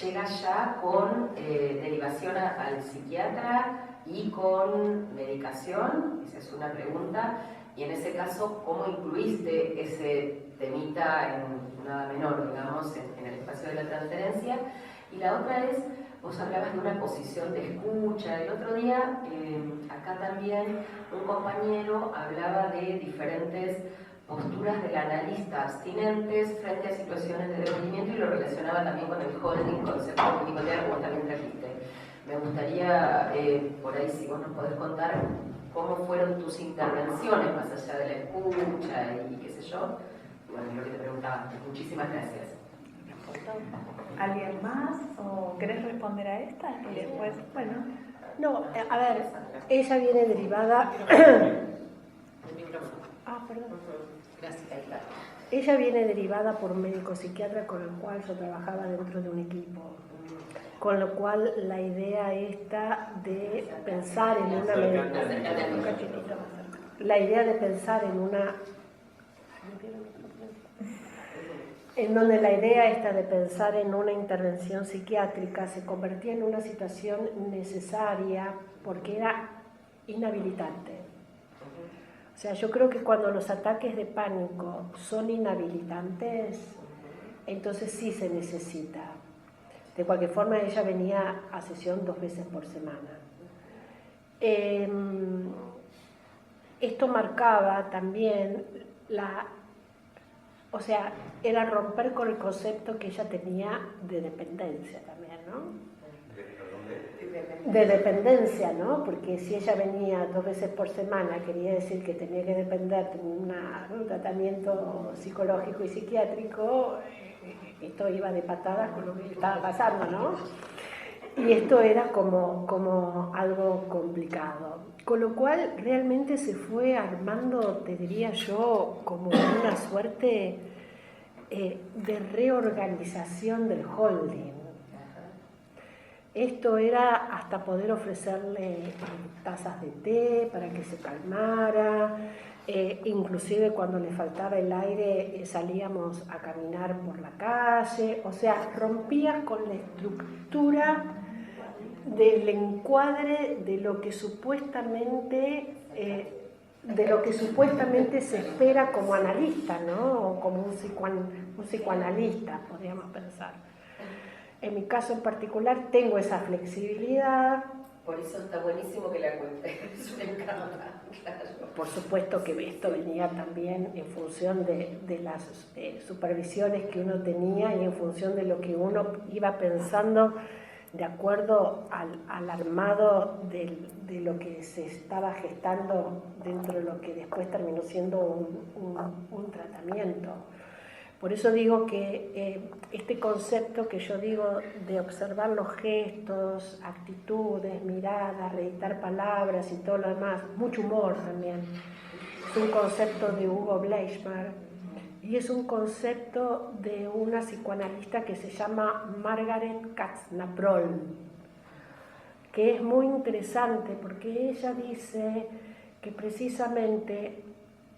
llega ya con derivación al psiquiatra y con medicación, esa es una pregunta, y en ese caso, ¿cómo incluiste ese temita en nada menor, digamos, en el espacio de la transferencia? Y la otra es, vos hablabas de una posición de escucha. El otro día, acá también, un compañero hablaba de diferentes posturas del analista abstinentes frente a situaciones de devolvimiento y lo relacionaba también con el holding, concepto nicotear, como también trajiste. Me gustaría, por ahí, si vos nos podés contar cómo fueron tus intervenciones más allá de la escucha y qué sé yo. Bueno, lo que te preguntaba. Muchísimas gracias. ¿Alguien más? ¿O querés responder a esta? Y después, bueno. No, a ver, ella viene derivada... perdón. Gracias. Ella viene derivada por un médico psiquiatra con el cual yo trabajaba dentro de un equipo. Con lo cual la idea esta de pensar en una la idea de pensar en una en donde la idea esta de pensar en una intervención psiquiátrica se convertía en una situación necesaria porque era inhabilitante. O sea, yo creo que cuando los ataques de pánico son inhabilitantes, entonces sí se necesita. De cualquier forma, ella venía a sesión 2 veces por semana. Esto marcaba también era romper con el concepto que ella tenía de dependencia también, ¿no? De dependencia, ¿no? Porque si ella venía 2 veces por semana, quería decir que tenía que depender de un tratamiento psicológico y psiquiátrico. Esto iba de patadas con lo que estaba pasando, ¿no? Y esto era como algo complicado. Con lo cual realmente se fue armando, te diría yo, como una suerte de reorganización del holding. Esto era hasta poder ofrecerle tazas de té para que se calmara. Inclusive cuando le faltaba el aire salíamos a caminar por la calle, o sea, rompía con la estructura del encuadre de lo que supuestamente se espera como analista, ¿no? O como un psicoanalista, podríamos pensar. En mi caso en particular tengo esa flexibilidad. Por eso está buenísimo que la cuentes, me encanta, claro. Por supuesto que esto venía también en función de las supervisiones que uno tenía y en función de lo que uno iba pensando de acuerdo al armado de lo que se estaba gestando dentro de lo que después terminó siendo un tratamiento. Por eso digo que este concepto que yo digo de observar los gestos, actitudes, miradas, reeditar palabras y todo lo demás, mucho humor también, es un concepto de Hugo Bleichmer y es un concepto de una psicoanalista que se llama Margaret Katz-Naprol, que es muy interesante porque ella dice que precisamente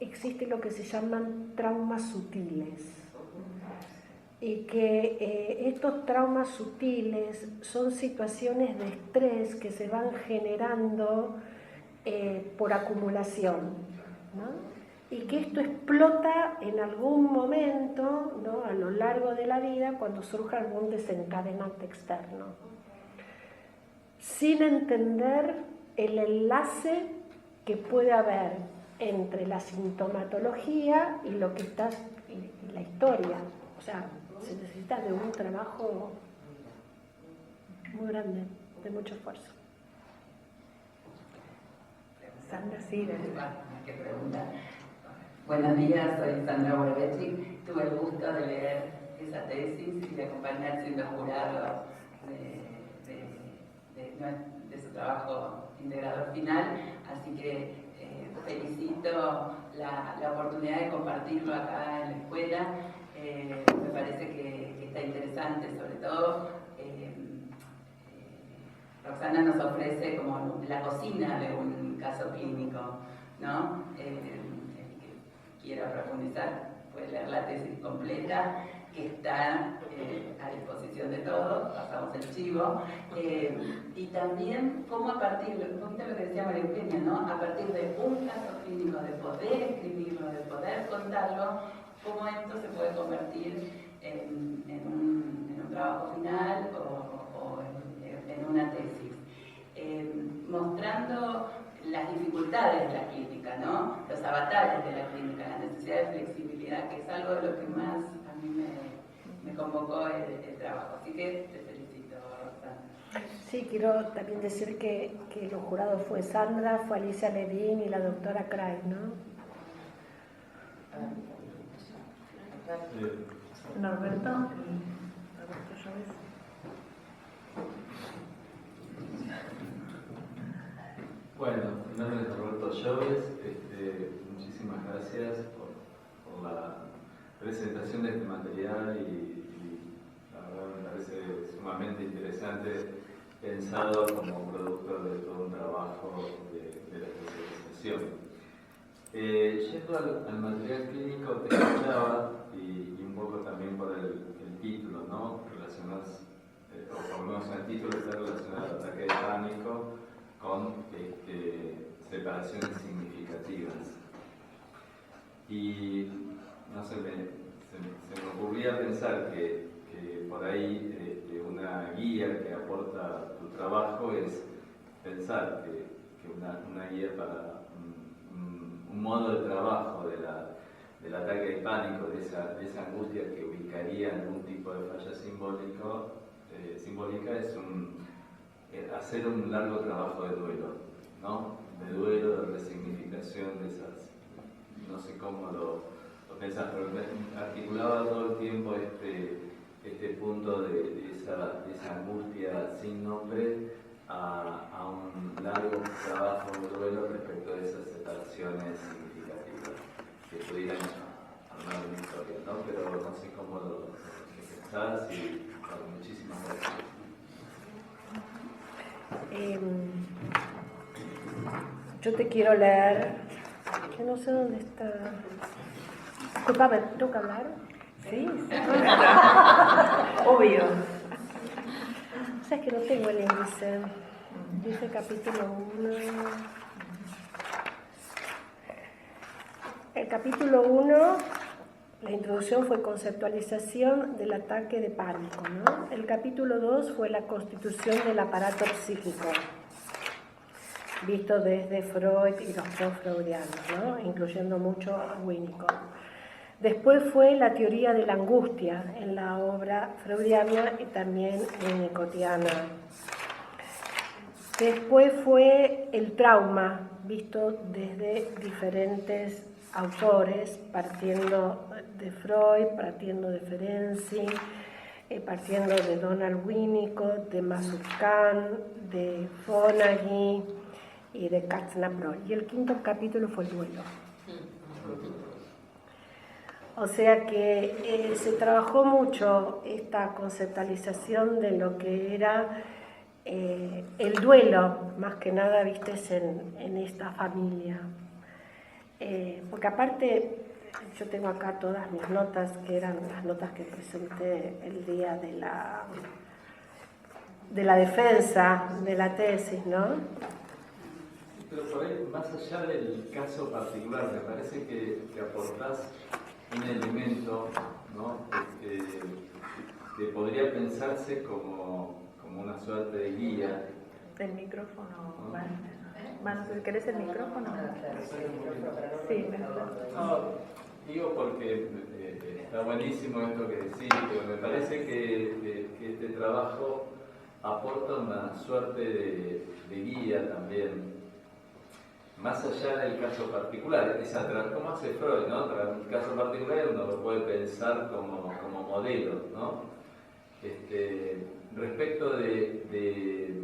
existe lo que se llaman traumas sutiles. Y que estos traumas sutiles son situaciones de estrés que se van generando por acumulación, ¿no? Y que esto explota en algún momento, ¿no? A lo largo de la vida cuando surja algún desencadenante externo, sin entender el enlace que puede haber entre la sintomatología y lo que está y la historia. O sea, se necesita de un trabajo muy grande, de mucho esfuerzo. Sandra, sí, ¿Qué pregunta? Buenos días, soy Sandra Borovechi. Tuve el gusto de leer esa tesis y de acompañar siendo jurado de su trabajo integrador final, así que felicito la oportunidad de compartirlo acá en la escuela. Me parece que está interesante, sobre todo Roxana nos ofrece como la cocina de un caso clínico, ¿no? El que quiera profundizar puede leer la tesis completa, que está a disposición de todos, pasamos el chivo, y también cómo a partir de, un poquito lo que decía María Eugenia, ¿no? A partir de un caso clínico, de poder escribirlo, de poder contarlo, cómo esto se puede convertir en un trabajo final o en una tesis. Mostrando las dificultades de la clínica, ¿no? Los avatares de la clínica, la necesidad de flexibilidad, que es algo de lo que más a mí me convocó el trabajo. Así que te felicito, Roxana. Sí, quiero también decir que los jurados fue Sandra, fue Alicia Levin y la doctora Cray, ¿no? Norberto Chávez. Bueno, mi nombre es Norberto Chávez. Muchísimas gracias por la presentación de este material y la verdad me parece sumamente interesante, pensado como producto de todo un trabajo de la especialización. Yendo al material clínico, te escuchaba y un poco también por el título, ¿no? Relacionas, o por lo menos el título está relacionado al ataque de pánico con separaciones significativas. Y no sé, se me ocurría pensar que por ahí una guía que aporta tu trabajo es pensar que una guía para un modo de trabajo del ataque de pánico, de esa angustia que ubicaría en algún tipo de falla simbólica es hacer un largo trabajo de duelo, ¿no? De duelo, de resignificación de esas, no sé cómo lo pensás, pero me articulaba todo el tiempo este punto de esa angustia sin nombre a un largo trabajo de duelo respecto de esas separaciones significativas que pudieran armar una historia, ¿no? Pero no sé cómo lo pensás y bueno, muchísimas gracias. Yo te quiero leer, que no sé dónde está. Disculpame, ¿tengo que hablar? Sí, obvio. O sea, es que no tengo el índice. Dice capítulo 1. El capítulo 1, la introducción fue conceptualización del ataque de pánico, ¿no? El capítulo 2 fue la constitución del aparato psíquico, visto desde Freud y los post-freudianos, ¿no? Incluyendo mucho a Winnicott. Después fue la teoría de la angustia en la obra freudiana y también winnicottiana. Después fue el trauma, visto desde diferentes autores, partiendo de Freud, partiendo de Ferenczi, partiendo de Donald Winnicott, de Mazurkan, de Fonagy y de Katz-Naprol. Y el quinto capítulo fue el duelo. O sea que se trabajó mucho esta conceptualización de lo que era el duelo, más que nada, viste, en esta familia. Porque aparte, yo tengo acá todas mis notas, que eran las notas que presenté el día de la defensa de la tesis, ¿no? Pero por ahí, más allá del caso particular, me parece que aportás un elemento, ¿no? Que podría pensarse como una suerte de guía. El micrófono, ¿no? ¿Querés el micrófono? Sí, mejor. No, digo porque está buenísimo esto que decís, pero me parece que este trabajo aporta una suerte de guía también. Más allá del caso particular, ¿cómo hace Freud, no? Para un caso particular uno lo puede pensar como modelo, ¿no? Respecto de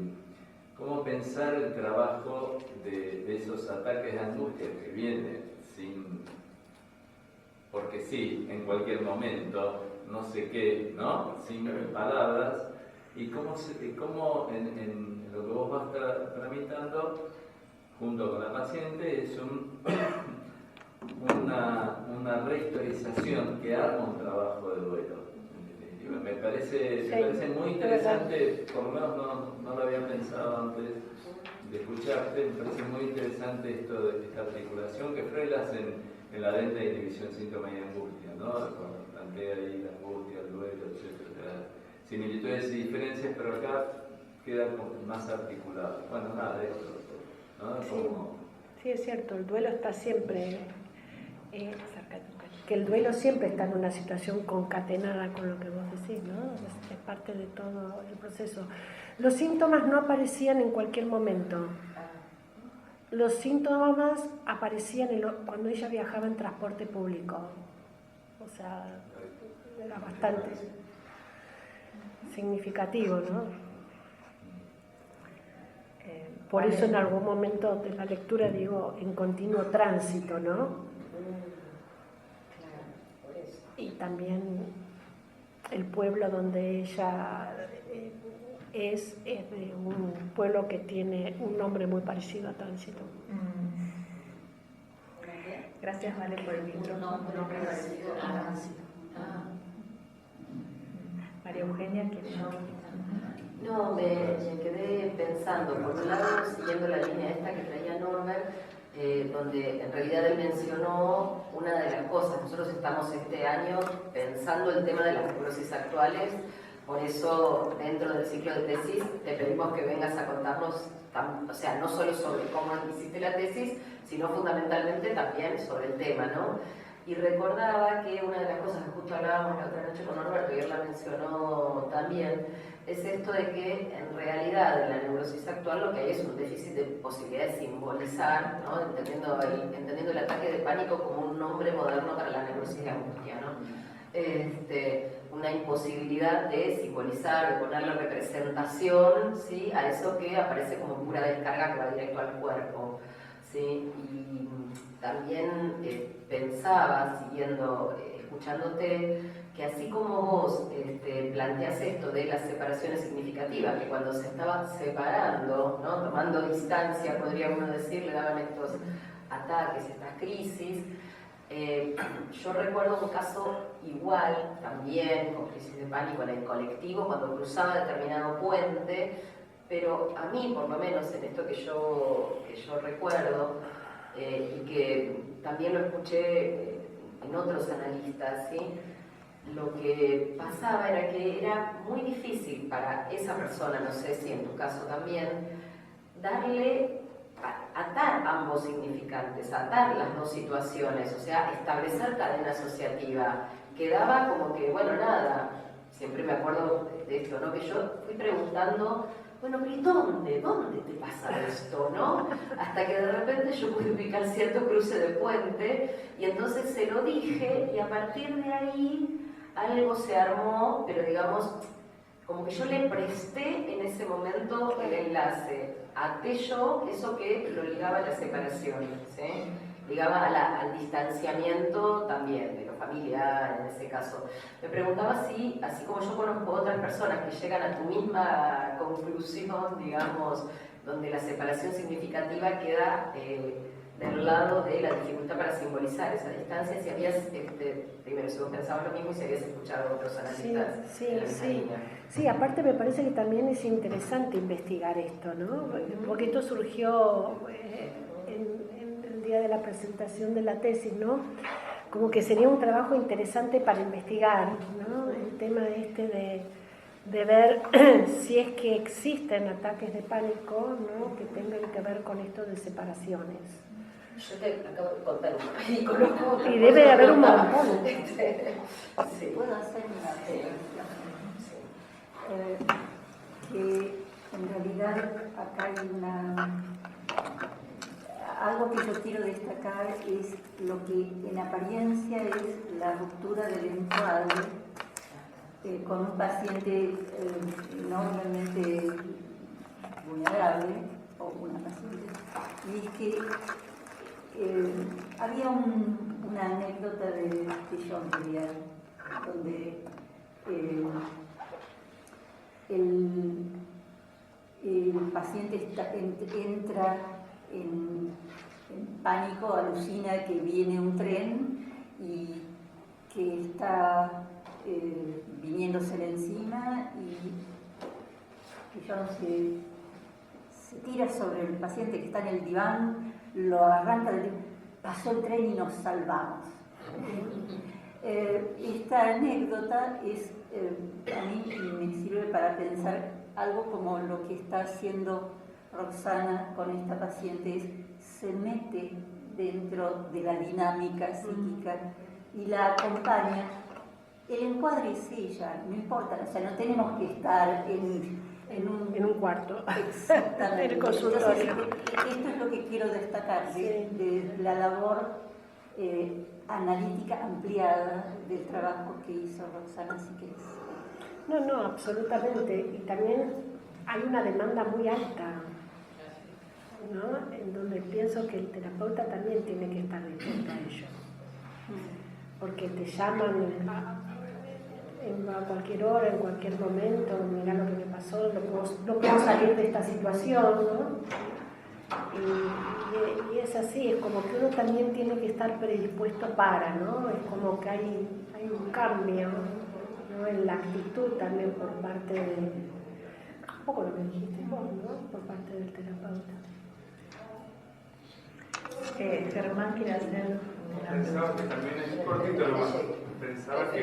cómo pensar el trabajo de esos ataques de angustia que vienen porque sí, en cualquier momento, no sé qué, ¿no? Sin palabras, y cómo en lo que vos vas tramitando junto con la paciente es una rehistorización que arma un trabajo de duelo. Me parece muy interesante, por lo menos no lo había pensado antes de escucharte, me parece muy interesante esta articulación que Freud hace en la lente de inhibición, síntoma y angustia, ¿no? Cuando plantea ahí la angustia, el duelo, etc. Similitudes y diferencias, pero acá queda como más articulado. Bueno, nada de esto, ¿no? Sí, es cierto, el duelo está siempre, que el duelo siempre está en una situación concatenada con lo que vos decís, ¿no? Es parte de todo el proceso. Los síntomas no aparecían en cualquier momento. Los síntomas aparecían cuando ella viajaba en transporte público. O sea, era bastante significativo, ¿no? Por eso en algún momento de la lectura digo en continuo tránsito, ¿no? Y también el pueblo donde ella es de un pueblo que tiene un nombre muy parecido a Tránsito. Gracias, Vale, por el micrófono. nombre parecido a Tránsito. María Eugenia, ¿quiere? No, me quedé pensando, por un lado, siguiendo la línea esta que traía Norbert, donde en realidad él mencionó una de las cosas. Nosotros estamos este año pensando el tema de las neurosis actuales, por eso dentro del ciclo de tesis te pedimos que vengas a contarnos, o sea, no solo sobre cómo hiciste la tesis, sino fundamentalmente también sobre el tema, ¿no? Y recordaba que una de las cosas que justo hablábamos la otra noche con Norberto, y él la mencionó también, es esto de que en realidad en la neurosis actual lo que hay es un déficit de posibilidad de simbolizar, ¿no? entendiendo el ataque de pánico como un nombre moderno para la neurosis de angustia, ¿no? Una imposibilidad de simbolizar, de ponerle representación, ¿sí? A eso que aparece como pura descarga que va directo al cuerpo. ¿Sí? Y también pensaba, escuchándote, que así como vos planteas esto de las separaciones significativas, que cuando se estaba separando, ¿no? Tomando distancia, podría uno decir, le daban estos ataques, estas crisis. Yo recuerdo un caso igual, también con crisis de pánico en el colectivo, cuando cruzaba determinado puente. Pero a mí, por lo menos en esto que yo recuerdo, y que también lo escuché en otros analistas, ¿sí? Lo que pasaba era que era muy difícil para esa persona, no sé si en tu caso también, atar ambos significantes, atar las dos situaciones, o sea, establecer cadena asociativa. Quedaba como que, bueno, nada, siempre me acuerdo de esto, ¿no? Que yo fui preguntando, bueno, pero ¿y dónde te pasa esto, no? Hasta que de repente yo pude ubicar cierto cruce de puente y entonces se lo dije y a partir de ahí algo se armó, pero digamos, como que yo le presté en ese momento el enlace, até yo eso que lo ligaba a la separación, ¿sí? Ligaba al distanciamiento también, de lo familiar en ese caso. Me preguntaba si, así como yo conozco otras personas que llegan a tu misma conclusión, digamos, donde la separación significativa queda del lado de la dificultad para simbolizar esa distancia, si habías, primero, si vos pensabas lo mismo y si habías escuchado a otros analistas en la misma línea. Sí, aparte me parece que también es interesante investigar esto, ¿no? Porque esto surgió en el día de la presentación de la tesis, ¿no? Como que sería un trabajo interesante para investigar, ¿no? El tema de ver si es que existen ataques de pánico, ¿no? Que tengan que ver con esto de separaciones. Yo te acabo de contar uno y conozco otro. Y debe de haber un montón. Sí. ¿Puedo hacer una observación? Que en realidad acá hay algo que yo quiero destacar es lo que en apariencia es la ruptura del encuadre con un paciente enormemente vulnerable o una paciente, y es que había una anécdota de Jean Pierre donde el paciente entra en pánico, alucina que viene un tren y que está viniéndosele encima y yo no sé, se tira sobre el paciente que está en el diván, lo arranca del diván, pasó el tren y nos salvamos. Esta anécdota a mí me sirve para pensar algo como lo que está haciendo Roxana con esta paciente, se mete dentro de la dinámica psíquica y la acompaña. El encuadre es ella, no importa, o sea, no tenemos que estar en un cuarto. Exactamente. En el consultorio. Entonces, esto es lo que quiero destacar de la labor analítica ampliada del trabajo que hizo Roxana Siqueiros. No, absolutamente. Y también hay una demanda muy alta, ¿no? En donde pienso que el terapeuta también tiene que estar dispuesto a ello. Porque te llaman a cualquier hora, en cualquier momento, mira lo que me pasó, no puedo salir de esta situación, ¿no? Y es así, es como que uno también tiene que estar predispuesto para, ¿no? Es como que hay un cambio, ¿no? En la actitud también por parte de, un poco lo que dijiste vos, ¿no? Por parte del terapeuta. Germán quiere hacer una Pensaba que también es cortito nomás. Pensaba que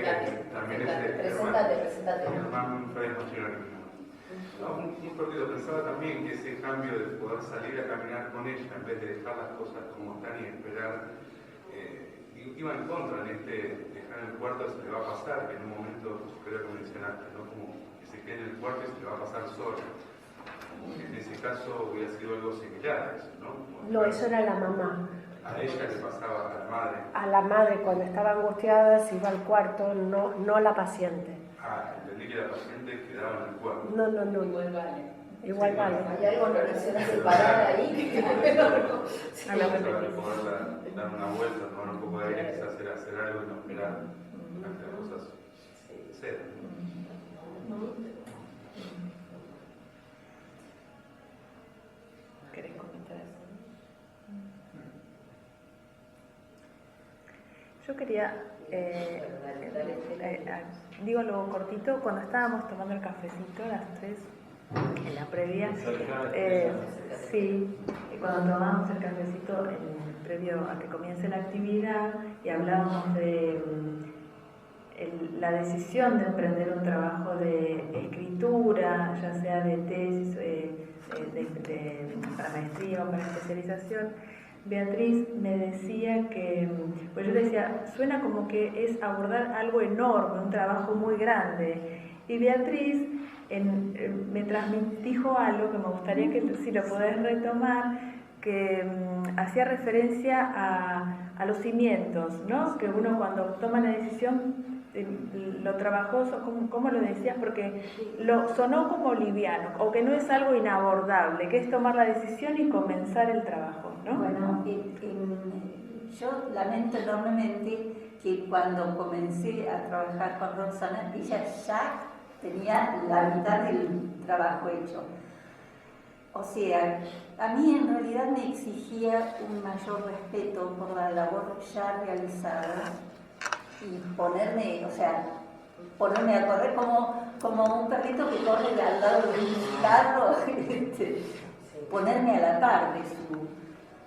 también es Germán Fred Mascherano. Un cortito, pensaba también que ese cambio de poder salir a caminar con ella en vez de dejar las cosas como están y esperar, iba en contra en dejar en el cuarto se le va a pasar, que en un momento creo que mencionaste, ¿no? Como que se quede en el cuarto y se le va a pasar sola. En ese caso hubiera sido algo similar a eso, ¿no? No, eso era la mamá. A ella le pasaba a la madre. A la madre cuando estaba angustiada se iba al cuarto, no la paciente. Entendí que la paciente quedaba en el cuarto. No. Igual vale. Igual vale. Hay algo en relación a separar ahí. a la Poder repetición. dar una vuelta, tomar un poco de aire, quizás hacer algo y no esperar a que las cosas sucedan. ¿Querés comentar eso? Yo quería, digo algo cortito, cuando estábamos tomando el cafecito a las 3, en la previa, sí, y cuando tomábamos el cafecito previo a que comience la actividad y hablábamos de la decisión de emprender un trabajo de escritura, ya sea de tesis, para maestría o para especialización, Beatriz me decía que, pues yo decía, suena como que es abordar algo enorme, un trabajo muy grande. Y Beatriz me dijo algo que me gustaría que si lo podés retomar, que hacía referencia a los cimientos, ¿no? Que uno cuando toma la decisión, lo trabajoso, ¿cómo lo decías? Porque sonó como liviano, o que no es algo inabordable, que es tomar la decisión y comenzar el trabajo, ¿no? Bueno, yo lamento enormemente que cuando comencé a trabajar con Roxana, ella ya tenía la mitad del trabajo hecho. O sea, a mí en realidad me exigía un mayor respeto por la labor ya realizada y ponerme a correr como un perrito que corre al lado de un carro, ponerme a la par de su...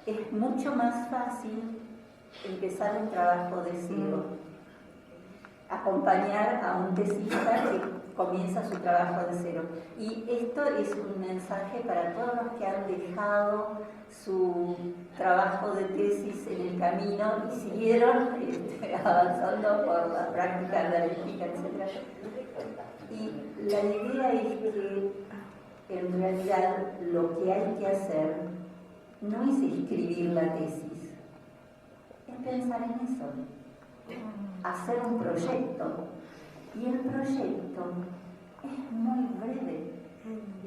Es mucho más fácil empezar un trabajo de cero, acompañar a un tesista que comienza su trabajo de cero. Y esto es un mensaje para todos los que han dejado su trabajo de tesis en el camino y siguieron avanzando por la práctica analítica, etc. Y la idea es que en realidad lo que hay que hacer no es escribir la tesis, es pensar en eso, hacer un proyecto. Y el proyecto es muy breve,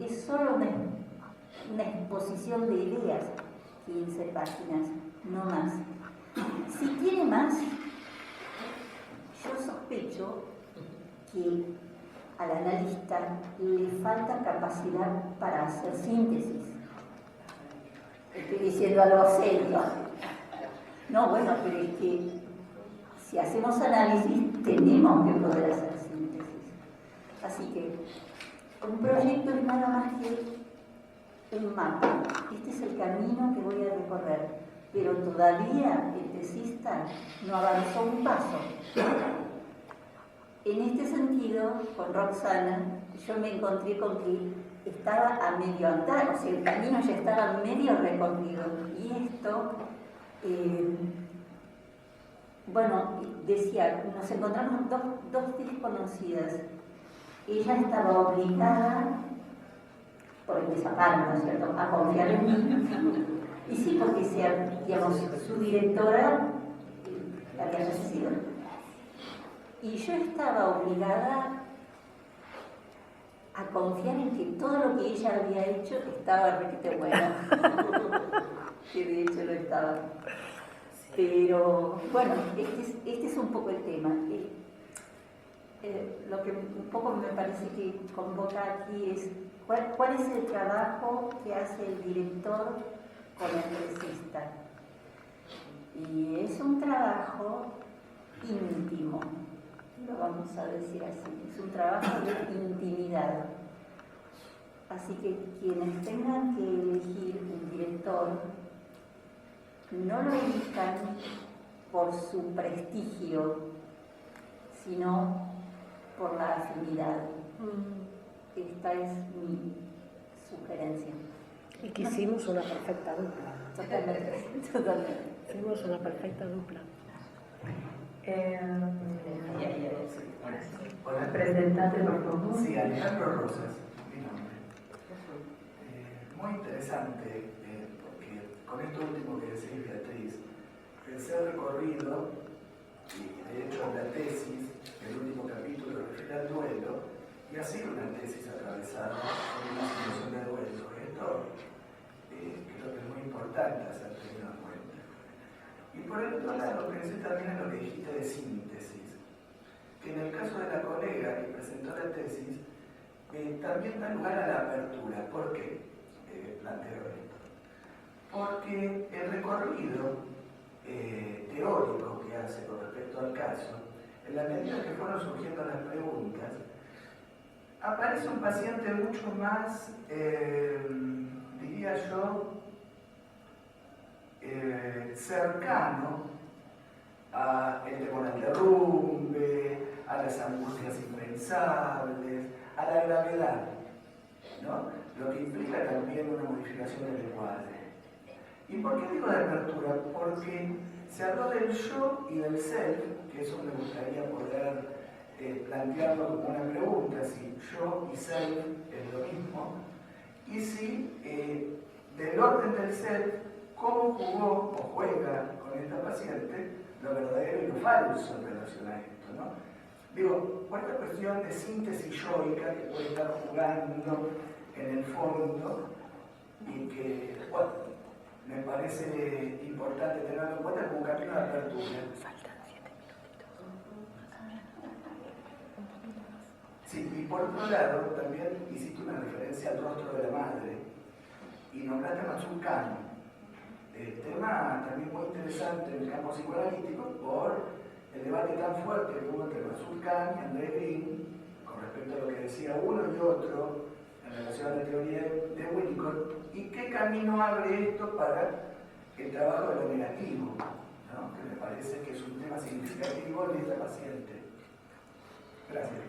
es solo una exposición de ideas, 15 páginas, no más. Si tiene más, yo sospecho que al analista le falta capacidad para hacer síntesis. Estoy diciendo algo serio. No, bueno, pero es que si hacemos análisis tenemos que poder hacer síntesis. Así que un proyecto es nada más que un mapa. Este es el camino que voy a recorrer, pero todavía el tesista no avanzó un paso. En este sentido, con Roxana, yo me encontré con que estaba a medio andar, o sea, el camino ya estaba medio recorrido. Y esto, bueno, decía, nos encontramos dos desconocidas. Ella estaba obligada, por el desamparo, ¿no es cierto?, a confiar en mí. Y sí, porque digamos, su directora había fallecido. Y yo estaba obligada a confiar en que todo lo que ella había hecho estaba requete bueno. Que de hecho lo estaba. Pero bueno, este es un poco el tema. Lo que un poco me parece que convoca aquí es cuál es el trabajo que hace el director con el tesista. Y es un trabajo íntimo, lo vamos a decir así, es un trabajo de intimidad. Así que quienes tengan que elegir un director, no lo elijan por su prestigio, sino por la afinidad. Esta es mi sugerencia. Y que hicimos una perfecta dupla. Totalmente. Hicimos una perfecta dupla. Presentate, por favor. Sí, Alejandro Rosas, mi nombre. Muy interesante, porque con esto último que decís, Beatriz, pensé el recorrido, y de hecho en la tesis, el último capítulo refiere al duelo, y ha sido una tesis atravesada por una situación de duelo. Esto creo que es muy importante hacer tenido en cuenta. Y por el otro lado, pensé también en lo que dijiste de síntesis, que en el caso de la colega que presentó la tesis, también da lugar a la apertura. ¿Por qué planteo esto? Porque el recorrido teórico que hace con respecto al caso, en la medida que fueron surgiendo las preguntas, aparece un paciente mucho más, diría yo, cercano al temor al derrumbe, a las angustias impensables, a la gravedad, ¿no? Lo que implica también una modificación del lenguaje. ¿Y por qué digo de apertura? Porque se habló del yo y del self, que eso me gustaría poder plantearlo como una pregunta, si yo y self es lo mismo, y si del orden del self, cómo jugó o juega con esta paciente lo verdadero y lo falso en relación a esto, ¿no? Digo, por esta cuestión de síntesis yoica que puede estar jugando en el fondo y que, bueno, me parece importante tenerlo en cuenta como un camino de apertura. Sí, y por otro lado, también hiciste una referencia al rostro de la madre y nombraste a Mazzucchelli. Tema también muy interesante en el campo psicoanalítico por el debate tan fuerte que hubo entre Mazzucchelli y André Green con respecto a lo que decía uno y otro en relación a la teoría de Winnicott y qué camino abre esto para el trabajo de lo negativo, ¿no? Que me parece que es un tema significativo en esta paciente. Gracias.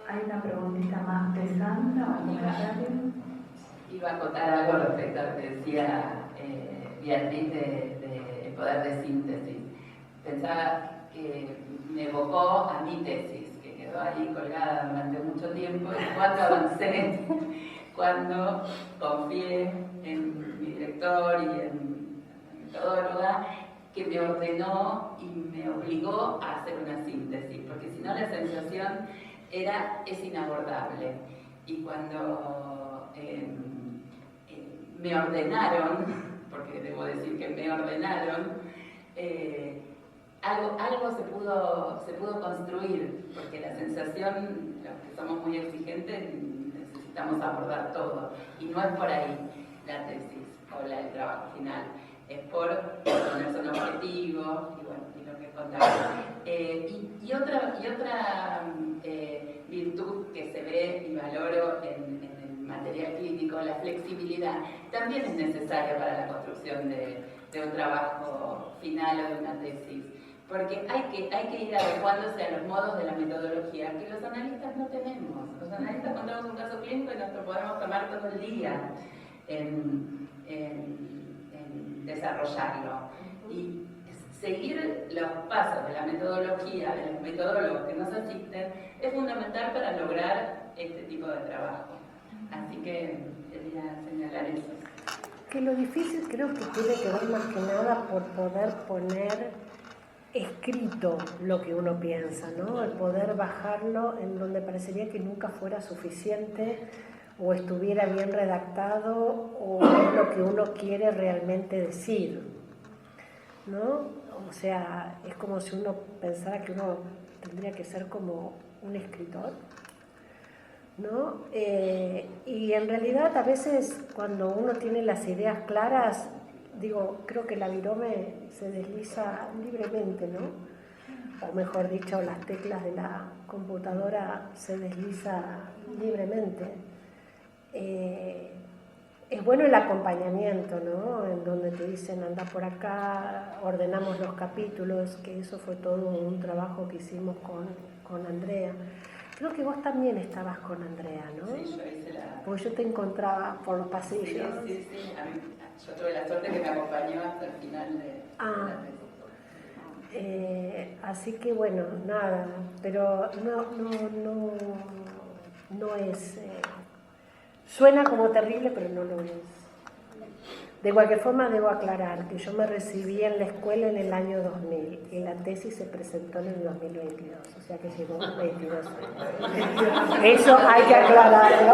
¿Hay una preguntita más de Sandra o un comentario? Iba a acotar algo respecto a lo que decía Beatriz de poder de síntesis. Pensaba que me evocó a mi tesis, que quedó ahí colgada durante mucho tiempo, y cuando avancé, cuando confié en mi director y en mi metodóloga, que me ordenó y me obligó a hacer una síntesis, porque si no la sensación es inabordable. Y cuando me ordenaron, porque debo decir que me ordenaron, algo se pudo construir, porque la sensación, los que somos muy exigentes y necesitamos abordar todo. Y no es por ahí la tesis o el trabajo final, es por ponerse un objetivo y bueno, y lo que contaba. Y otra virtud que se ve y valoro en el material clínico, la flexibilidad, también es necesaria para la construcción de un trabajo final o de una tesis. Porque hay que ir adecuándose a los modos de la metodología que los analistas no tenemos. Los analistas contamos un caso clínico y nos lo podemos tomar todo el día en desarrollarlo. Y seguir los pasos de la metodología, de los metodólogos que nos asisten, es fundamental para lograr este tipo de trabajo. Así que quería señalar eso. Que lo difícil creo que tiene que ver más que nada por poder poner escrito lo que uno piensa, ¿no? El poder bajarlo en donde parecería que nunca fuera suficiente o estuviera bien redactado o es lo que uno quiere realmente decir, ¿no? O sea, es como si uno pensara que uno tendría que ser como un escritor, ¿no? Y en realidad a veces cuando uno tiene las ideas claras, digo, creo que la virome se desliza libremente, ¿no? O mejor dicho, las teclas de la computadora se desliza libremente. Es bueno el acompañamiento, ¿no? En donde te dicen anda por acá, ordenamos los capítulos, que eso fue todo un trabajo que hicimos con Andrea. Creo que vos también estabas con Andrea, ¿no? Sí, yo hice la... Porque yo te encontraba por los pasillos. Sí. Yo tuve la suerte que me acompañó hasta el final de la tesis. Así que bueno, nada, pero no es... suena como terrible, pero no lo es. De cualquier forma, debo aclarar que yo me recibí en la escuela en el año 2000 y la tesis se presentó en el 2022, o sea que llevo 22 años. Eso hay que aclararlo.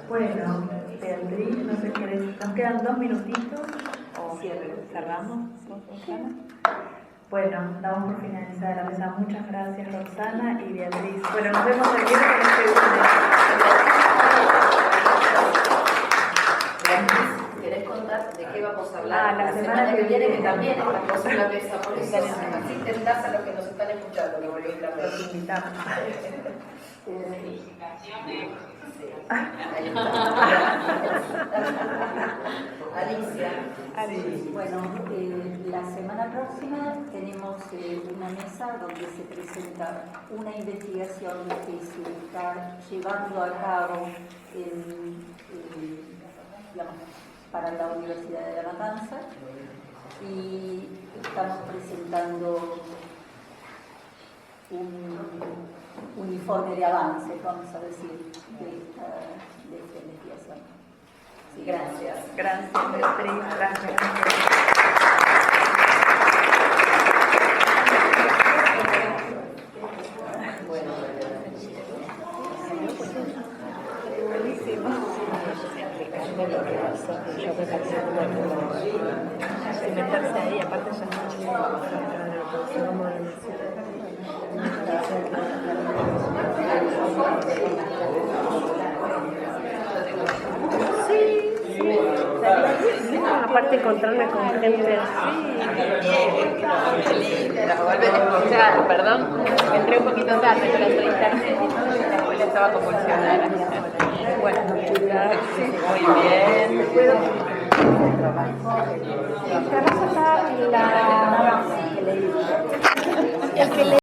Bueno, Beatriz, no sé qué, nos quedan 2 minutitos o cerramos, Roxana. Bueno, damos por finalizada la mesa. Muchas gracias, Roxana y Beatriz. Bueno, nos vemos el viernes con el segundo. Beatriz, ¿querés contar de qué vamos a hablar la semana que viene? Que también estamos en la mesa, por eso así tentás a los que nos están escuchando, que volvés a ver. Los invitamos. Alicia. Bueno, la semana próxima tenemos una mesa donde se presenta una investigación que se está llevando a cabo para la Universidad de La Matanza y estamos presentando un informe de avance, vamos a decir, de esta investigación. Sí, gracias. Gracias, Beatriz. Gracias. Bueno, buenísimo. Yo me parece como Si meterse ahí, aparte ya aparte encontrarme con gente la vuelven a escuchar, perdón, entré un poquito tarde, pero entre internet y todo, y la escuela estaba convulsionada. Bueno, muy bien. te vas a sacar el que le